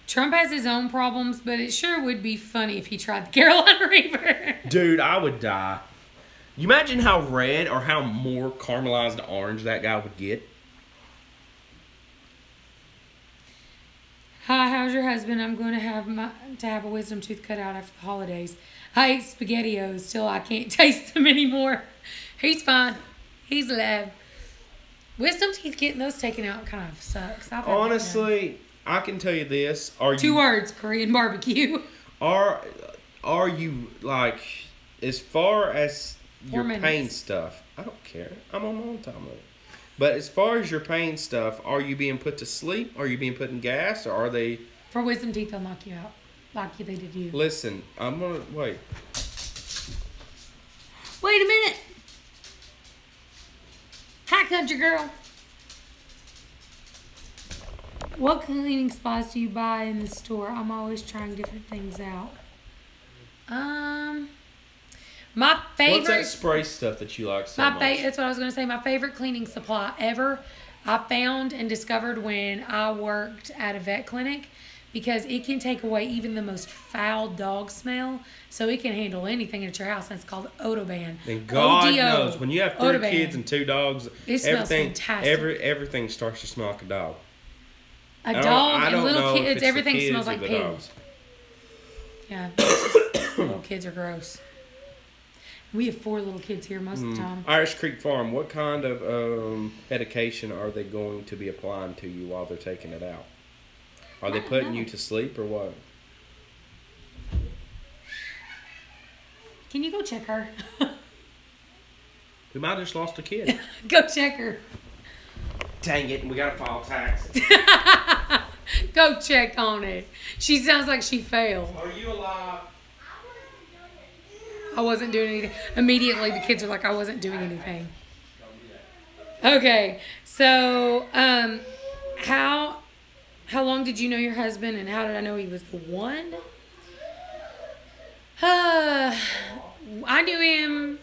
Trump has his own problems, but it sure would be funny if he tried the Carolina Reaper. Dude, I would die. You imagine how red or how more caramelized orange that guy would get? Hi, how's your husband? I'm going to have a wisdom tooth cut out after the holidays. I ate SpaghettiOs till I can't taste them anymore. He's fine. He's alive. Wisdom teeth, getting those taken out kind of sucks. Honestly, I can tell you this. 2 words, Korean barbecue. Are you, like, as far as your pain stuff, I don't care. I'm on my own time with it. But as far as your pain stuff, are you being put to sleep? Are you being put in gas? Or are they... For wisdom teeth, they'll knock you out. Like they did you. Listen, I'm going to... Wait. Wait a minute. Hi, country girl. What cleaning supplies do you buy in the store? I'm always trying different things out. My favorite... What's that spray stuff that you like so much? That's what I was going to say. My favorite cleaning supply ever I found and discovered when I worked at a vet clinic, because it can take away even the most foul dog smell, so it can handle anything at your house. And it's called Odoban. And God ODO, knows, when you have 3 Odoban. kids and 2 dogs, It smells fantastic. Everything starts to smell like a dog. A dog I and don't little know if kids, it's the everything kids smells or like the pig. dogs. Yeah, little kids are gross. We have 4 little kids here most of the time. Irish Creek Farm, what kind of medication are they going to be applying to you while they're taking it out? Are they putting you to sleep or what? Can you go check her? We might have just lost a kid. Go check her. Dang it, we gotta file tax. Go check on it. She sounds like she failed. Are you alive? I wasn't doing anything. Immediately, the kids are like, I wasn't doing anything. Okay, so how long did you know your husband, and how did I know he was the one? I knew him.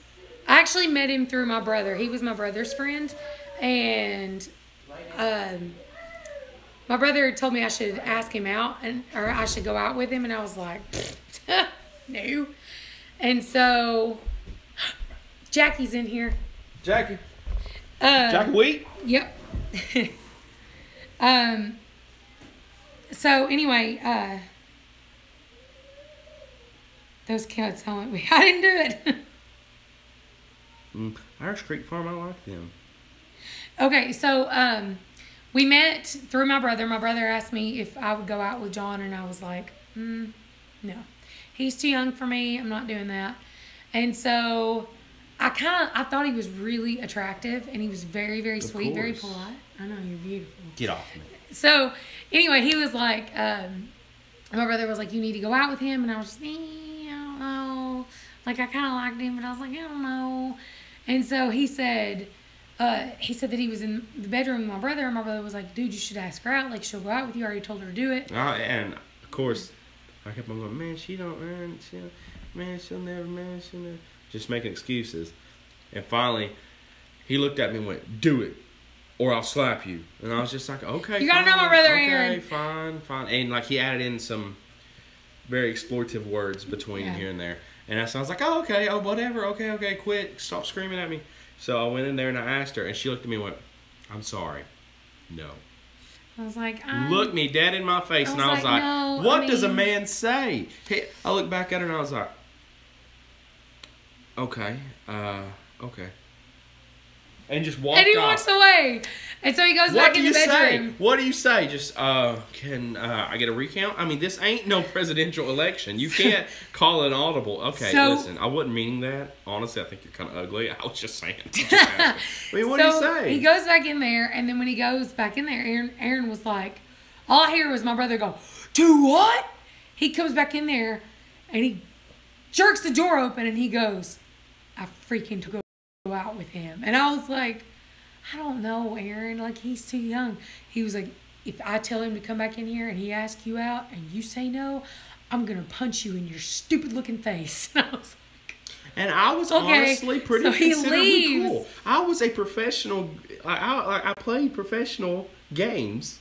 I actually met him through my brother. He was my brother's friend, and my brother told me I should ask him out, or I should go out with him, and I was like, no. And so Jackie's in here. Jackie. Jackie Wheat? Yep. So anyway, those kids telling me I didn't do it. Irish Creek Farm, I like them. Okay, so we met through my brother. My brother asked me if I would go out with John, and I was like, no. He's too young for me. I'm not doing that. And so I thought he was really attractive, and he was very, very sweet, very polite. I know, you're beautiful. Get off me. So anyway, he was like, my brother was like, you need to go out with him. And I was just, I don't know. Like, I kind of liked him, but I was like, I don't know. And so he said that he was in the bedroom with my brother, and my brother was like, dude, you should ask her out. Like, she'll go out with you. I already told her to do it. And of course, I kept on going, man, she'll never. Just making excuses. And finally, he looked at me and went, do it, or I'll slap you. And I was just like, okay, you gotta know my brother, okay, Aaron. fine. And like, he added in some very exploitative words between here and there. And so I was like, oh, okay, oh, whatever, okay, quit, stop screaming at me. So I went in there and I asked her, and she looked at me and went, I'm sorry, no. I was like, Looked me dead in my face, and I was like, no, what does a man say? Hey, I looked back at her, and I was like, okay, okay. And just walked off. And he walks away. And so he goes back in the bedroom. What do you say? Just, can I get a recount? I mean, this ain't no presidential election. You can't call it audible. Okay, listen, I wasn't meaning that. Honestly, I think you're kind of ugly. I was just saying. I mean, what do you say? He goes back in there, and then when he goes back in there, Aaron was like, all I hear was my brother go, do what? He comes back in there, and he jerks the door open, and he goes, I freaking took go out with him. And I was like, I don't know, Aaron. Like, he's too young. He was like, if I tell him to come back in here and he asks you out and you say no, I'm going to punch you in your stupid looking face. And I was like, and I was honestly pretty considerably cool. I was a professional. I played professional games.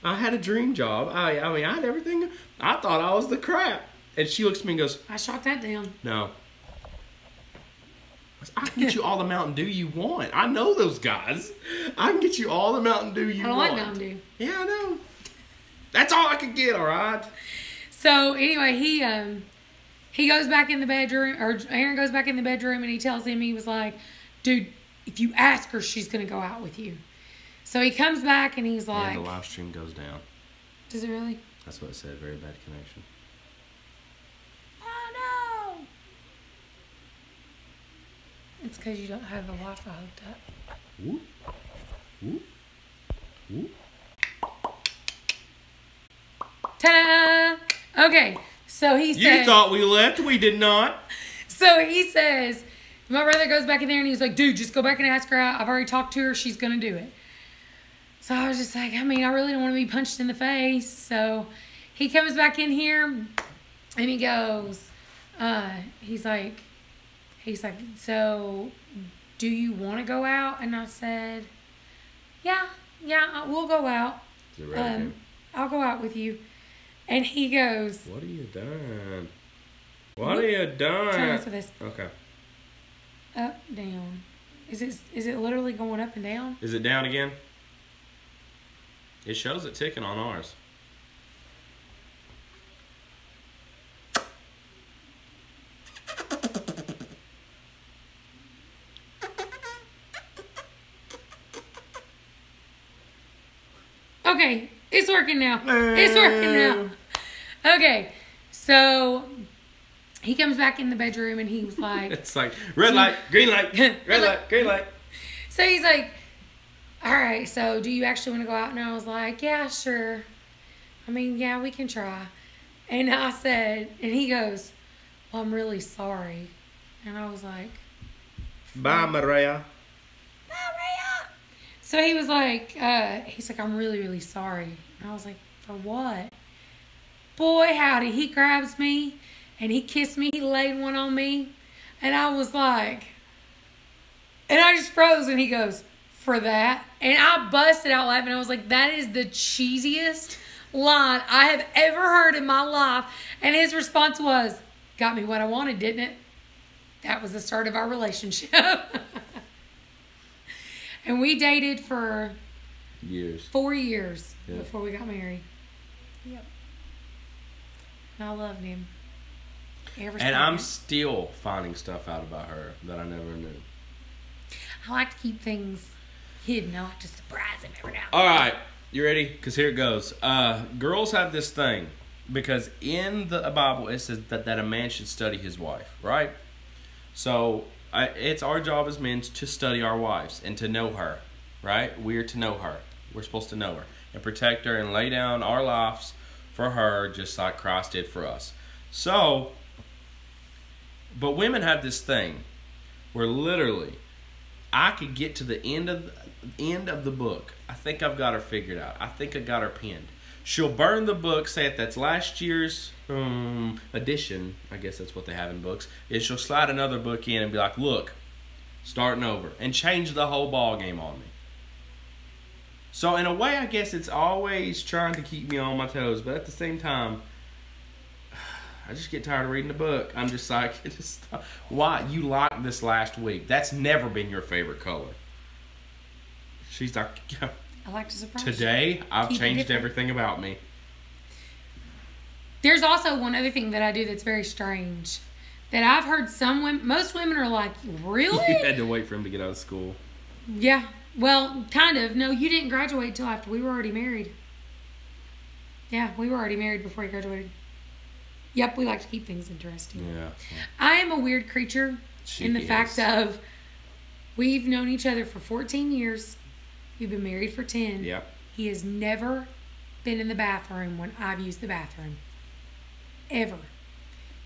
I had a dream job. I mean, I had everything. I thought I was the crap. And she looks at me and goes, I shot that down. No. I can get you all the Mountain Dew you want. I know those guys. I can get you all the Mountain Dew you want. I don't like Mountain Dew. Yeah, I know. That's all I could get, all right? So, anyway, he goes back in the bedroom, or Aaron goes back in the bedroom, and he tells him, he was like, dude, if you ask her, she's going to go out with you. So, he comes back, and he's like... And the live stream goes down. Does it really? That's what it said. Very bad connection. Oh, no! It's because you don't have the Wi-Fi hooked up. Whoop. Whoop. Whoop. Ta-da! Okay, so he said... You thought we left. We did not. So he says, my brother goes back in there and he's like, dude, just go back and ask her out. I've already talked to her. She's going to do it. So I was just like, I mean, I really don't want to be punched in the face. So he comes back in here and he goes, he's like, so do you want to go out? And I said, yeah, we'll go out. I'll go out with you. And he goes, what are you done? What are you done? Try this with this. Okay. Up, down. Is it literally going up and down? Is it down again? It shows it ticking on ours. Okay, it's working now. It's working now. Okay, so he comes back in the bedroom and he was like... It's like, red light, green light, red light, green light. So he's like, all right, so do you actually want to go out? And I was like, yeah, sure. I mean, yeah, we can try. And I said, and he goes, well, I'm really sorry. And I was like... Bye, Maria. So he was like, he's like, I'm really, really sorry. And I was like, for what? Boy, howdy. He grabs me and he kissed me. He laid one on me. And I was like, and I just froze. And he goes, for that? And I busted out laughing. I was like, that is the cheesiest line I have ever heard in my life. And his response was, got me what I wanted, didn't it? That was the start of our relationship. And we dated for 4 years before we got married. Yep. And I loved him. And I'm still finding stuff out about her that I never knew. I like to keep things hidden. I like to surprise him every now and then. All right. You ready? Because here it goes. Girls have this thing. Because in the Bible it says that a man should study his wife. Right? So... it's our job as men to study our wives and to know her, right? We're to know her. We're supposed to know her and protect her and lay down our lives for her just like Christ did for us. So, but women have this thing where literally I could get to the end of the book. I think I've got her figured out. I think I got her pinned. She'll burn the book, say if that's last year's edition, I guess that's what they have in books, is she'll slide another book in and be like, look, starting over, and change the whole ball game on me. So in a way, I guess it's always trying to keep me on my toes, but at the same time, I just get tired of reading the book. I'm just like, why? You liked this last week. That's never been your favorite color. She's like, I like to surprise you. Today, I've Keep it changed different. everything about me. There's also one other thing that I do that's very strange. That I've heard some women, most women are like, really? You had to wait for him to get out of school. Yeah. Well, kind of. No, you didn't graduate until after we were already married. Yeah, we were already married before you graduated. Yep, we like to keep things interesting. Yeah. I am a weird creature in the fact of we've known each other for 14 years. We've been married for 10. Yep. He has never been in the bathroom when I've used the bathroom. Ever.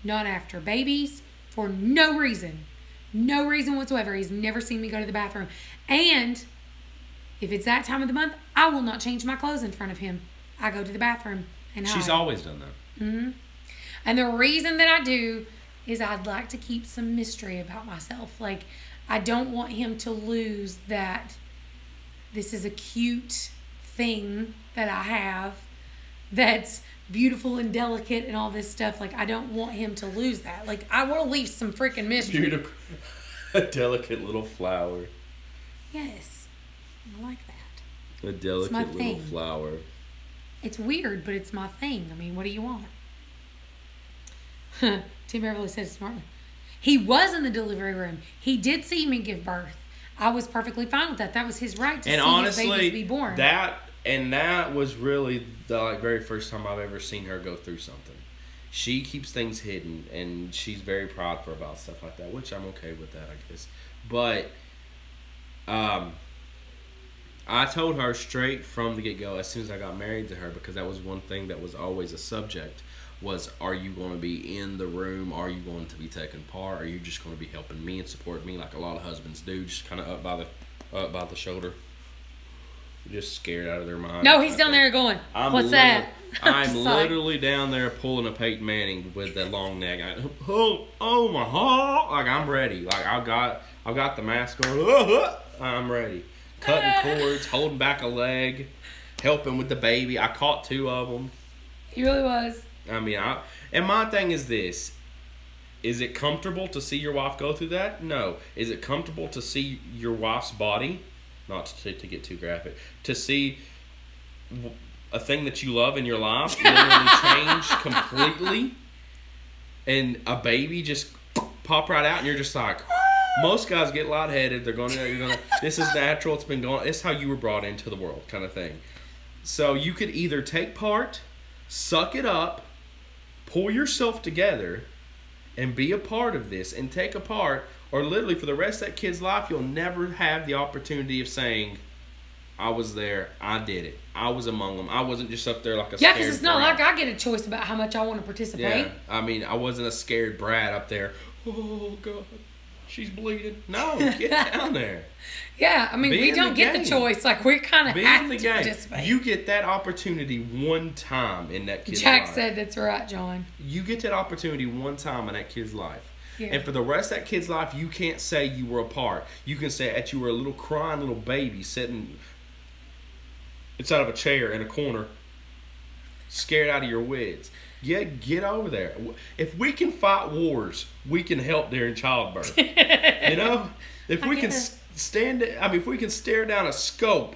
Not after babies, for no reason. No reason whatsoever. He's never seen me go to the bathroom. And if it's that time of the month, I will not change my clothes in front of him. I go to the bathroom and hide. She's always done that. Mm-hmm. And the reason that I do is I'd like to keep some mystery about myself. Like, I don't want him to lose that this is a cute thing that I have that's beautiful and delicate and all this stuff. Like, I don't want him to lose that. Like, I want to leave some freaking mystery. Beautiful. A delicate little flower. Yes. I like that. A delicate my little thing. flower. It's weird, but it's my thing. I mean, what do you want? Tim Beverly said it smartly. He was in the delivery room. He did see me give birth. I was perfectly fine with that. That was his right to And see honestly, his babies be born. that was really the very first time I've ever seen her go through something. She keeps things hidden, and she's very prideful about stuff like that, which I'm okay with that, I guess. But I told her straight from the get-go as soon as I got married to her, because that was one thing that was always a subject, was, are you going to be in the room? Are you going to be taking part? Are you just going to be helping me and supporting me like a lot of husbands do, just kind of up by the shoulder, just scared out of their mind? No, he's down there going, what's that? I'm Sorry. literally down there pulling a Peyton Manning with that long neck. Oh my heart! Like, I'm ready. Like, I got the mask on. I'm ready. Cutting cords, holding back a leg, helping with the baby. I caught 2 of them. He really was. I mean, and my thing is this. Is it comfortable to see your wife go through that? No. Is it comfortable to see your wife's body? Not to get too graphic. To see a thing that you love in your life literally change completely, and a baby just pop right out, and you're just like, most guys get lightheaded. They're going, this is natural. It's been going. It's how you were brought into the world, kind of thing. So you could either take part, suck it up, pull yourself together, and be a part of this, and take a part, or literally for the rest of that kid's life, you'll never have the opportunity of saying, I was there, I did it, I was among them. I wasn't just up there like a Yeah, scared because it's not brat. like I get a choice about how much I want to participate. Yeah, I mean, I wasn't a scared brat up there. Oh, God, she's bleeding. No, get down there. Yeah, I mean, Be we in don't the get game. the choice. Like, we kind of Be have in the to game. participate. You get that opportunity one time in that kid's Jack life. said that's right, John. You get that opportunity one time in that kid's life. Yeah. And for the rest of that kid's life, you can't say you were a part. You can say that you were a little crying little baby sitting inside of a chair in a corner, scared out of your wits. Yeah, get over there. If we can fight wars, we can help during childbirth. You know? If we can if we can stare down a scope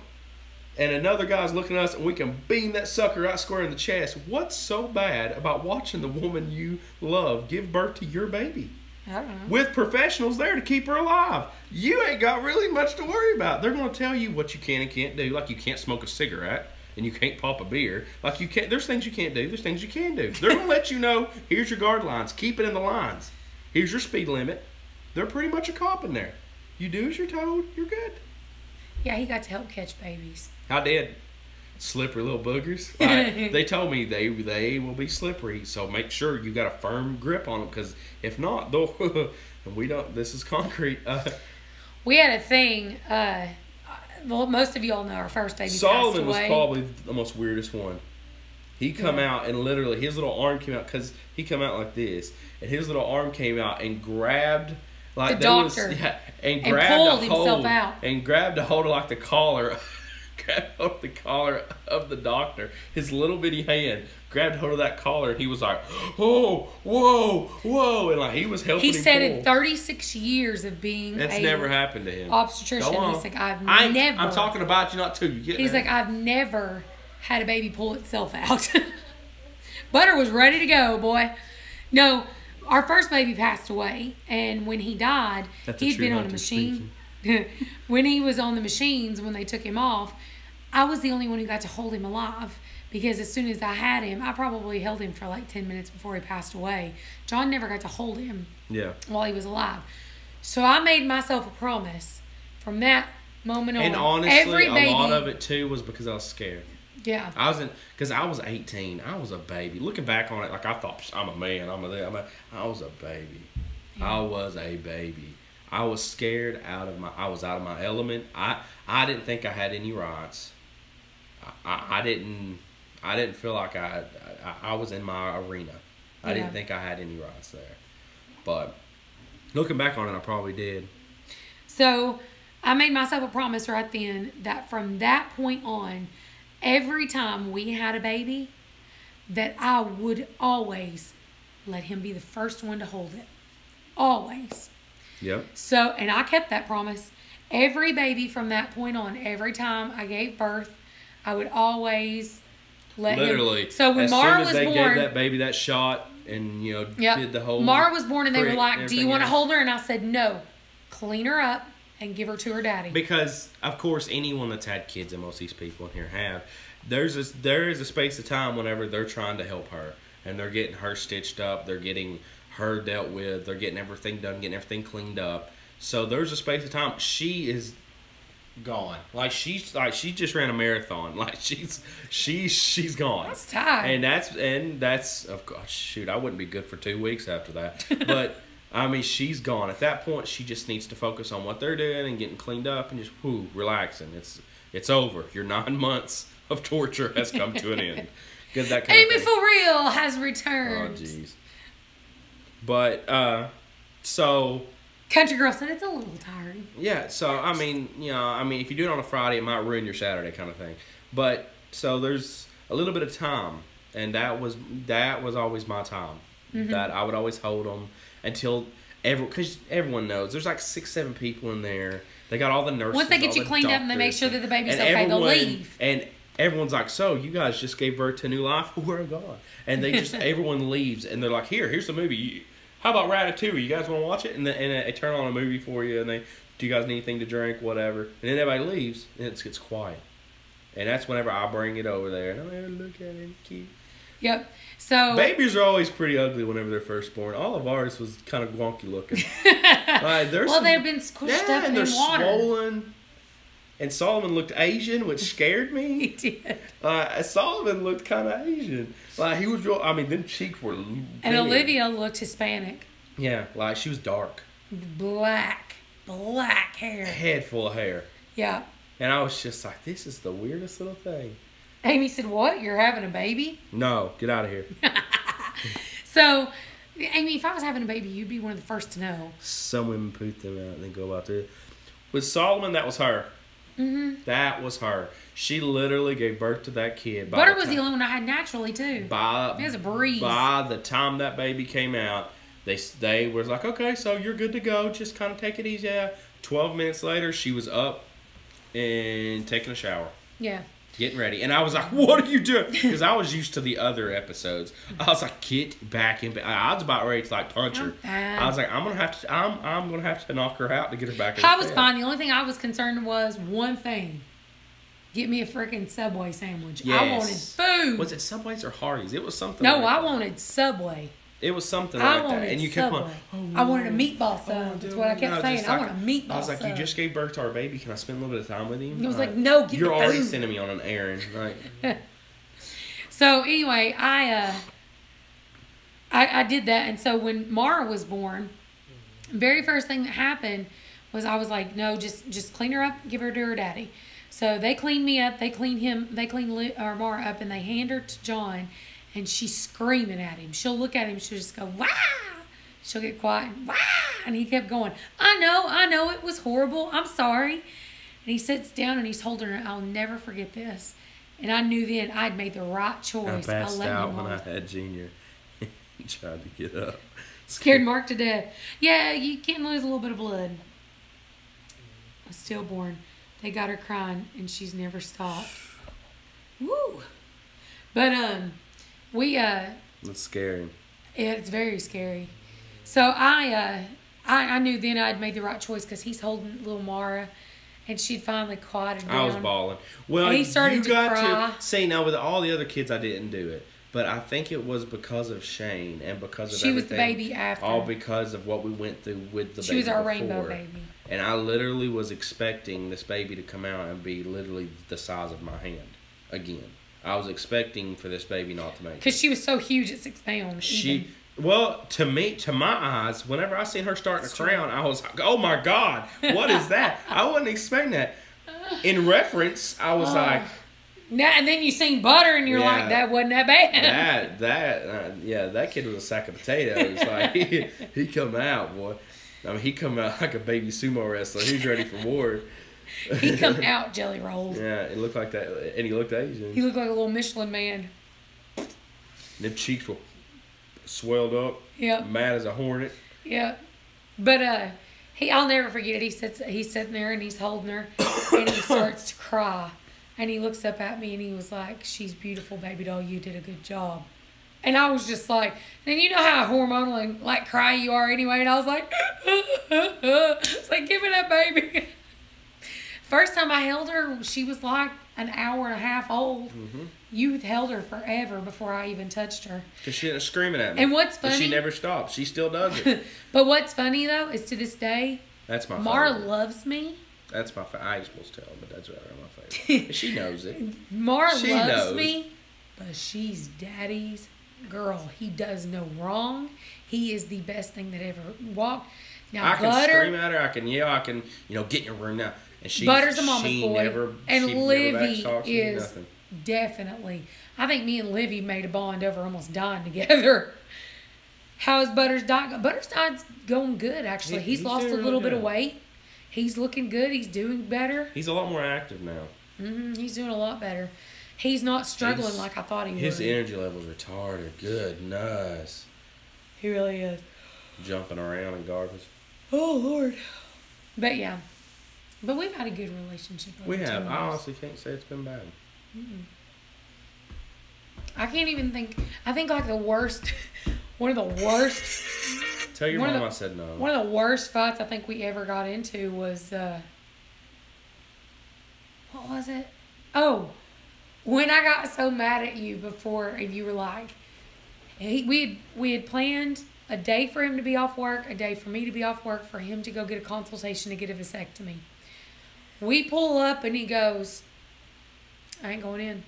and another guy's looking at us and we can beam that sucker right square in the chest, what's so bad about watching the woman you love give birth to your baby? I don't know. With professionals there to keep her alive. You ain't got really much to worry about. They're going to tell you what you can and can't do. Like, you can't smoke a cigarette and you can't pop a beer. Like, you can't. There's things you can't do. There's things you can do. They're going to let you know, here's your guard lines. Keep it in the lines. Here's your speed limit. They're pretty much a cop in there. You do as you're told, you're good. Yeah, he got to help catch babies. I did. Slippery little boogers. Like, they told me they will be slippery, so make sure you got a firm grip on them, because if not, they'll and we don't. This is concrete. We had a thing. Well, most of y'all know our first baby Solomon was passed away. probably the most weirdest one. He come out and literally his little arm came out, because he come out like this, and his little arm came out and grabbed like The doctor. and grabbed pulled a himself hold out. and grabbed a hold of like the collar. grabbed hold of the collar of the doctor. His little bitty hand grabbed hold of that collar, and he was like, "Oh, whoa, whoa!" And like he was helping. He him said pull. in 36 years of being That's never happened to him. obstetrician, Go on. he's like, I've I'm never. talking about you, not to you. Get He's there. like, I've never had a baby pull itself out. Butter was ready to go, boy. No, our first baby passed away, and when he died, That's a he'd true been on a hunter machine. When he was on the machines, when they took him off, I was the only one who got to hold him alive. Because as soon as I had him, I probably held him for like 10 minutes before he passed away. John never got to hold him Yeah. while he was alive. So I made myself a promise from that moment on. And honestly, every baby, a lot of it too was because I was scared. yeah. Because I was 18. I was a baby. Looking back on it, like I thought, I'm a man. I was a baby. Yeah. I was a baby. I was scared I was out of my element. I didn't think I had any rights. I didn't feel like I was in my arena. I didn't think I had any rights there. But looking back on it, I probably did. So I made myself a promise right then that from that point on, every time we had a baby, that I would always let him be the first one to hold it. Always. Yep. So, and I kept that promise. Every baby from that point on, every time I gave birth, I would always let Literally. him. So when as Mara soon as was they born, gave that baby that shot and, yep, did the whole Mara was born and they were prick like, and "Do you everything want to else. hold her?" And I said, "No. Clean her up and give her to her daddy." Because, of course, anyone that's had kids, and most of these people in here have, there is a space of time whenever they're trying to help her. And they're getting her stitched up. They're getting her dealt with. They're getting everything done, getting everything cleaned up. So there's a space of time. She is gone. She just ran a marathon. Like she's gone. That's tired. And that's of course, shoot, I wouldn't be good for 2 weeks after that. But I mean, she's gone. At that point, she just needs to focus on what they're doing and getting cleaned up and just relaxing. It's over. Your 9 months of torture has come to an end. Good, that kind Amy of thing. for real has Oh returned. jeez. But so Country girl said it's a little tiring. yeah, so I mean, if you do it on a Friday, it might ruin your Saturday, kind of thing. But so there's a little bit of time, and that was always my time. Mm-hmm. That I would always hold them until because everyone knows there's like 6-7 people in there. They got all the nurses. Once they get all you the cleaned up and they make doctors, sure that the baby's and okay, they'll everyone- leave. And everyone's like, "So you guys just gave birth to a new life? We're gone." And they just everyone leaves, and they're like, "Here's the movie. How about Ratatouille? You guys want to watch it?" And they turn on a movie for you, and do you guys need anything to drink, whatever. And then everybody leaves, and it gets quiet. And that's whenever I bring it over there, and I'm like, "Look at it, cute." Yep. So Babies are always pretty ugly whenever they're first born. All of ours was kind of wonky looking. they've been squished up and in they're water. swollen. And Solomon looked Asian, which scared He me. did. Solomon looked kind of Asian. Like he was real. I mean, them cheeks were. And big. Olivia looked Hispanic. Yeah, like she was dark, Black hair. head full of hair, Yeah. and I was just like, "This is the weirdest little thing." Amy said, "What? You're having a baby?" No, get out of here. So, Amy, if I was having a baby, you'd be one of the first to know. Some women poop them out and then go about there. With Solomon, that was her. Mm-hmm. That was her. She literally gave birth to that kid. Butter was the only one I had naturally, too. It was a breeze. By the time that baby came out, they was like, "Okay, so you're good to go. Just kind of take it easy." 12 minutes later, she was up and taking a shower. Yeah. Getting ready. And I was like, "What are you doing?" Because I was used to the other episodes. I was like, "Get back in bed." I was about ready to like punch her. I was like, I'm gonna have to knock her out to get her back in I bed. was fine. The only thing I was concerned was one thing. Get me a freaking Subway sandwich. I wanted food. Was it Subway's or Hardee's? It was something. No, like I that. wanted Subway. It was something I like wanted that. And you kept Subway. on. I wanted a meatball sub. That's what I kept saying. I want a meatball sub. I was like, "You just gave birth to our baby. Can I spend a little bit of time with him?" I was like, "No, get You're the already food." sending me on an errand. Like, So anyway, I did that, and so when Mara was born, very first thing that happened was I was like, "No, just clean her up, give her to her daddy." So they cleaned me up, they cleaned Mara up, and they hand her to John, and she's screaming at him. She'll look at him, she'll just go, "Wow!" She'll get quiet, "Wow!" And he kept going, I know, it was horrible. I'm sorry." he sits down and he's holding her. I'll never forget this. And I knew then I'd made the right I choice. passed let out him when I hold. had Junior. Tried to get up. Scared Mark to death. Yeah, you can lose a little bit of blood. A stillborn. They got her crying and she's never stopped. Woo! But That's scary. yeah, it's very scary. So I knew then I'd made the right choice because he's holding little Mara, and she'd finally quieted down. I was bawling. Well, And he started you to got cry. to see now with all the other kids, I didn't do it, but I think it was because of Shane and because of She was the everything, baby after. all because of what we went through with the She baby was our before. rainbow baby. And I literally was expecting this baby to come out and be literally the size of my hand again. I was expecting for this baby not to make it. Because she was so huge at 6 pounds. She, well, to my eyes, whenever I seen her starting to crown, I was like, oh my God, what is that? I wasn't expecting that. In reference, I was like, Now, and then you seen Butter and you're Yeah. like, that wasn't that bad. that kid was a sack of potatoes. Like, he come out, boy. I mean, he come out like a baby sumo wrestler. He's ready for war. He come out jelly rolled. Yeah, it looked like that, and he looked Asian. He looked like a little Michelin man. Them cheeks were swelled up, Yep. mad as a hornet. Yeah, but I'll never forget it. He's sitting there and he's holding her, and he starts to cry, and he looks up at me and he was like, "She's beautiful, baby doll. You did a good job." And I was just like, then you know how hormonal and like cry you are anyway, and I was like, it's like, give me that baby. First time I held her, she was like an hour and a half old. Mm-hmm. You held her forever before I even touched her. Because she ended up screaming at me. And what's But funny? she never stopped. She still does it. But what's funny though is to this day, That's my Mara favorite. loves me. That's my favorite. I ain't supposed to tell her, but that's right my favorite. She knows it. Mara She loves knows. me, but she's daddy's girl. He does no wrong. He is the best thing that ever walked. Now I can Butter, scream at her. I can yell. I can, get in your room now. And she, Butter's a mama's she boy, never, and she never Livy backtalks me, is nothing. definitely. I think me and Livy made a bond over almost dying together. How is Butter's diet? Butter's diet's going good actually. He's lost a doing little really bit of good. weight. He's looking good. He's doing better. He's a lot more active now. He's doing a lot better. He's not struggling His- like I thought he His would. energy levels are retarded. Goodness. He really is. Jumping around in garbage. Oh Lord. But yeah. But we've had a good relationship. We over have. 10 I years. honestly can't say it's been bad. I can't even think. I think like the worst, one of the worst, Tell your One of mom the- I said no. one of the worst fights I think we ever got into was, what was it? Oh, when I got so mad at you before and you were like, we had planned a day for him to be off work, a day for me to be off work, for him to go get a consultation to get a vasectomy. We pull up and he goes, I ain't going in.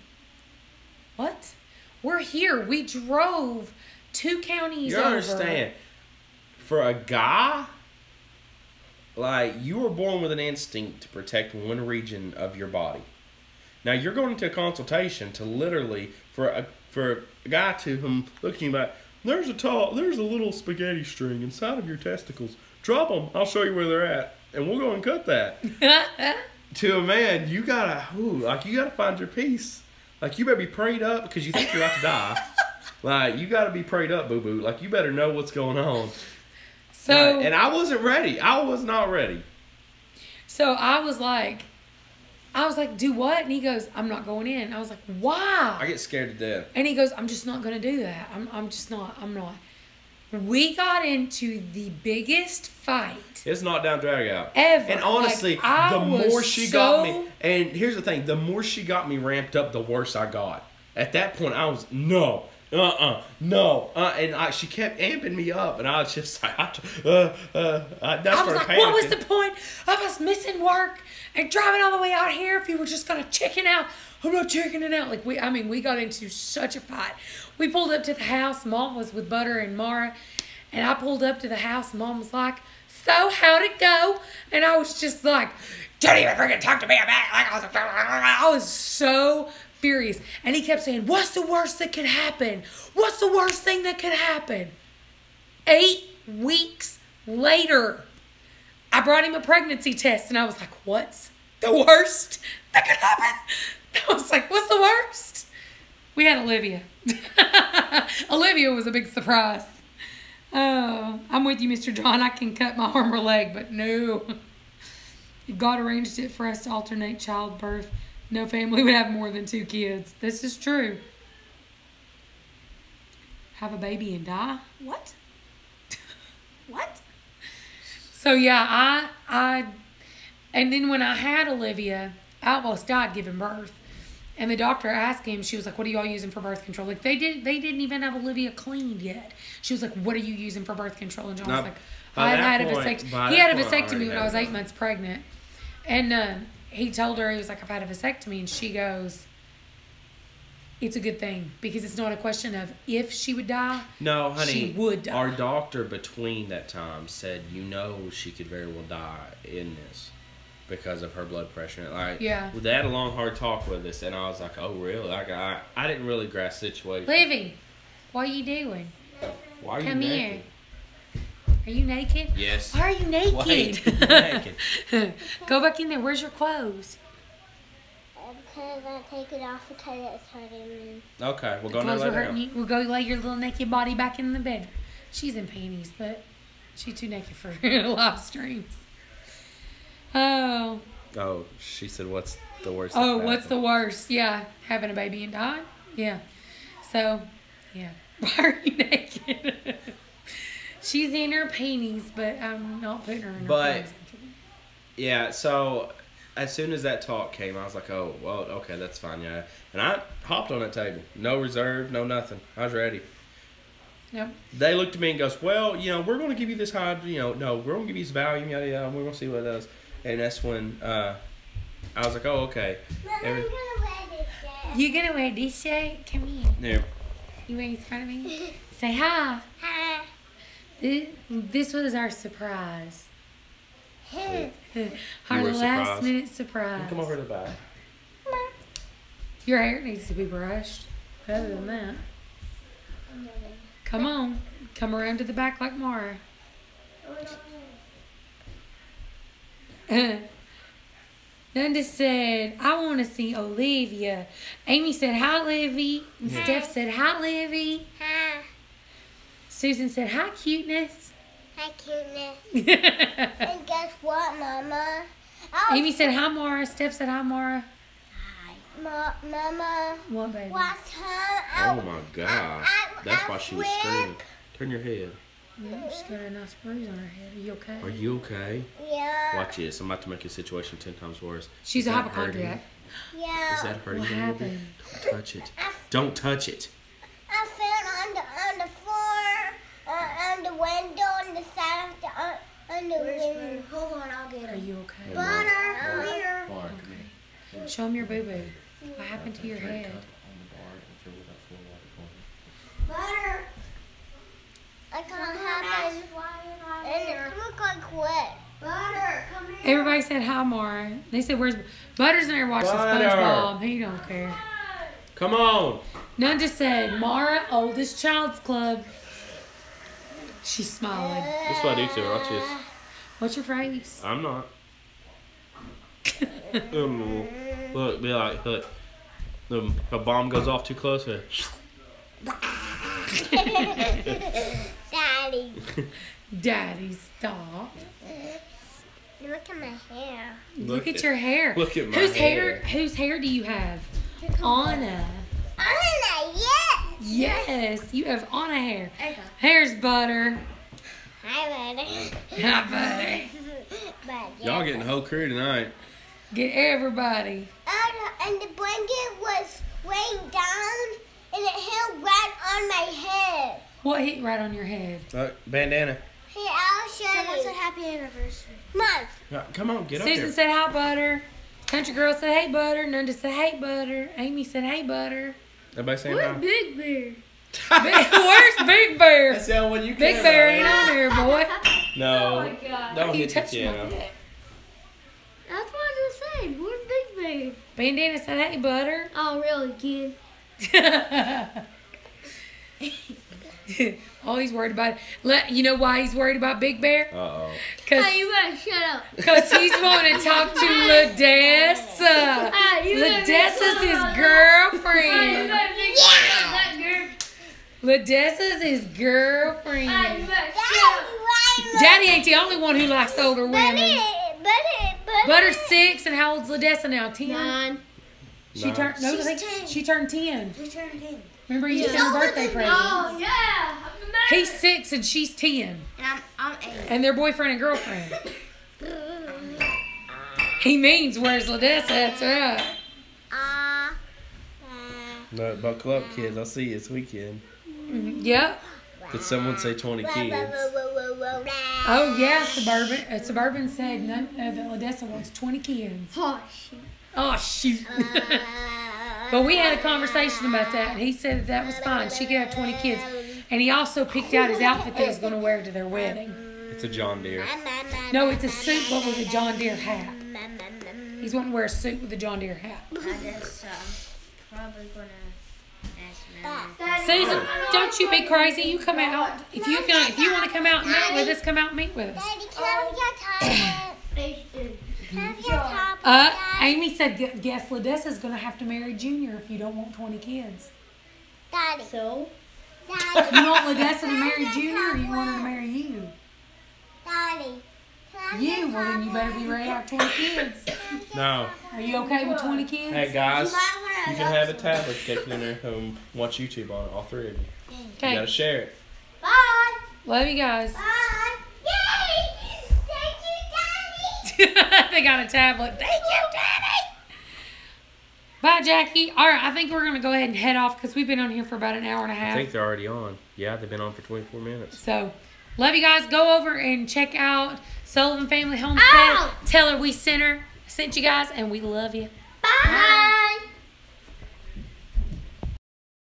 What? We're here. We drove 2 counties You over. understand? For a guy, like, you were born with an instinct to protect one region of your body. Now, you're going into a consultation to literally, for a guy to look at you like, there's a little spaghetti string inside of your testicles. Drop them. I'll show you where they're at. And we'll go and cut that. To a man, you gotta find your peace. Like, you better be prayed up because you think you're about to die. Like, you gotta be prayed up, boo-boo. Like, you better know what's going on. So, And I wasn't ready. I was not ready. so I was like, do what? And he goes, I'm not going in. I was like, why? I get scared to death. And he goes, I'm just not going to do that. I'm not. We got into the biggest fight It's not down, drag out. ever. And honestly, Like, I the more was she so- got me, and here's the thing, the more she got me ramped up, the worse I got. At that point, I was, no. And she kept amping me up, and I was just like, that's I was like, what was the point of us missing work and driving all the way out here if you were just going to chicken out? I'm not chickening out. Like, we got into such a fight. We pulled up to the house. Mom was with Butter and Mara. And I pulled up to the house. And Mom was like, so how'd it go? And I was just like, don't even freaking talk to me about it. Like, I was so furious. And he kept saying, what's the worst that could happen? What's the worst thing that could happen? 8 weeks later, I brought him a pregnancy test. And I was like, what's The worst that could happen. I was like, what's the worst? We had Olivia. Olivia was a big surprise. Oh, I'm with you, Mr. John. I can cut my arm or leg, but no. If God arranged it for us to alternate childbirth, no family would have more than 2 kids. This is true. Have a baby and die? What? What? So yeah, and then when I had Olivia, I almost died giving birth. And the doctor asked him, she was like, what are y'all using for birth control? Like, they didn't even have Olivia cleaned yet. She was like, what are you using for birth control? And John was like, I had a vasectomy. He had a vasectomy when I was 8 months pregnant. And he told her, he was like, I've had a vasectomy. And she goes, it's a good thing. Because it's not a question of if she would die. No, honey. She would die. Our doctor between that time said, she could very well die in this. Because of her blood pressure. Like, yeah. They had a long, hard talk with us, and I was like, oh, really? Like, I didn't really grasp the situation. Livy, what are you doing? Why are you Come naked? Here. Are you naked? Yes. Why are you naked? Wait, I'm naked. Go back in there. Where's your clothes? Because I take it off because it's hurting me. Okay, we'll The go in there clothes were later. hurting you. We'll go lay your little naked body back in the bed. She's in panties, but she's too naked for live streams. Oh. Oh, she said, what's the worst? Oh, what's the worst? Yeah, having a baby and dying. Yeah. So, yeah. Why are you naked? She's in her panties, but I'm not putting her in her panties. Yeah, so as soon as that talk came, I was like, oh, well, okay, that's fine, yeah. And I hopped on that table. No reserve, no nothing. I was ready. Yep. They looked at me and goes, well, we're going to give you this high, no, we're going to give you this Valium, yada, yada, and we're going to see what it does. And that's when I was like, oh, okay. Mom, I'm going to wear this shirt. You gonna wear this shirt? Come here. There. You waiting in front of me? Say hi. Hi. This was our surprise. Our were last surprised. minute surprise. Come over to the back. Your hair needs to be brushed. Other than that. Come on. Come around to the back like Mara. Nunda said, I want to see Olivia. Amy said, hi, Livy. And Steph said, hi, Livy. Hi. Susan said, hi, cuteness. Hi, cuteness. And guess what, Mama? Oh, Amy said, hi, Mara. Steph said, hi, Mara. Mama. What, baby? What's her? Oh, my God. That's why she was screaming. Turn your head. Yeah, she's got a nice bruise on her head. Are you okay? Are you okay? Yeah. Watch this. I'm about to make your situation 10 times worse. She's Is a that hypochondriac. Yeah. Is that hurting What you a little bit? happened? Don't touch it. Don't touch it. I fell on the floor, on the window, on the side of the on the window. Hold on, I'll get Are you okay? Butter, come here. Mark. Okay. Show them your boo-boo. What happened to your head? Butter. I can't happen. And it looks like wet. Butter, come here. Everybody said hi, Mara. They said, where's... Butter's in there watching Butter. SpongeBob. He don't care. Come on. None just said, Mara, oldest child's club. She's smiling. That's what I do to her. Watch this. What's your face? I'm not. Look, be like, look. A bomb goes off too close. Daddy. Daddy, stop. Look at my hair. Look at your hair. Look at my Whose hair. Whose hair do you have? Anna. Anna, yes. Yes, you have Anna hair. Here's Butter. Hi, Butter. Hi, Butter. Y'all getting the whole crew tonight. Get everybody. And the blanket was weighing down, and it hit right on my head. What hit right on your head? Look, bandana. Hey, I'll show you. Someone said happy anniversary. Mom. Come on, get up Susan here. said hi, Butter. Country Girl said hey, Butter. Nunda said hey, Butter. Amy said hey, Butter. Everybody saying hi. Big Bear? Where's Big Bear? That's the only one you Big care Bear about. ain't on there, boy. No. Oh my God. Don't You hit the touched my piano. neck. That's what I just said. Where's Big Bear? Bandana said hey, Butter. Oh, really, kid? All he's worried about. You know why he's worried about Big Bear? Uh-oh. Hey, you better shut up. Because he's wanting to talk to Ladessa. Ladessa's his girlfriend. Ladessa's his girlfriend. Daddy ain't the only one who likes older women. Butter's 6, and how old's Ladessa now? 10? 9. She turned. No, She's I think 10. she turned 10. She turned 10. Remember you sent her birthday presents. Oh, yeah. He's 6 and she's 10, And I'm 8. and they're boyfriend and girlfriend. He means where's Ladessa? That's right. No, buckle up, kids. I'll see you this weekend. Yep. Did someone say 20 kids? Oh yeah, Suburban. Suburban said that Ladessa wants 20 kids. Oh, shit. Oh shoot. But we had a conversation about that, and he said that was fine. She could have 20 kids, and he also picked out his outfit that he's going to wear to their wedding. It's a John Deere. No, it's a suit, but with a John Deere hat. He's wanting to wear a suit with a John Deere hat. I just probably gonna ask Mama. Susan, don't you be crazy. You come out. If you want to come out and meet with us, come out and meet with us. Daddy, can I have your tablet? Can I have your tablet? Amy said, guess Ladessa's going to have to marry Junior if you don't want 20 kids. Daddy. So? Daddy. You want Ladessa to marry Junior, or you want her to marry you? Daddy. You? Well, then you better be ready to have 20 kids. No. Are you okay with 20 kids? Hey, guys. You can have a tablet, take it in their home, watch YouTube on it, all 3 of you. You Okay. gotta share it. Bye. Love you guys. Bye. Yay! Thank you, Daddy. They got a tablet. Thank you, Daddy. Bye, Jackie. All right, I think we're going to go ahead and head off because we've been on here for about an hour and a I half. think they're already on. Yeah, they've been on for 24 minutes. So, love you guys. Go over and check out Sullivan Family Homestead. Ow! Tell her we sent you guys, and we love you. Bye.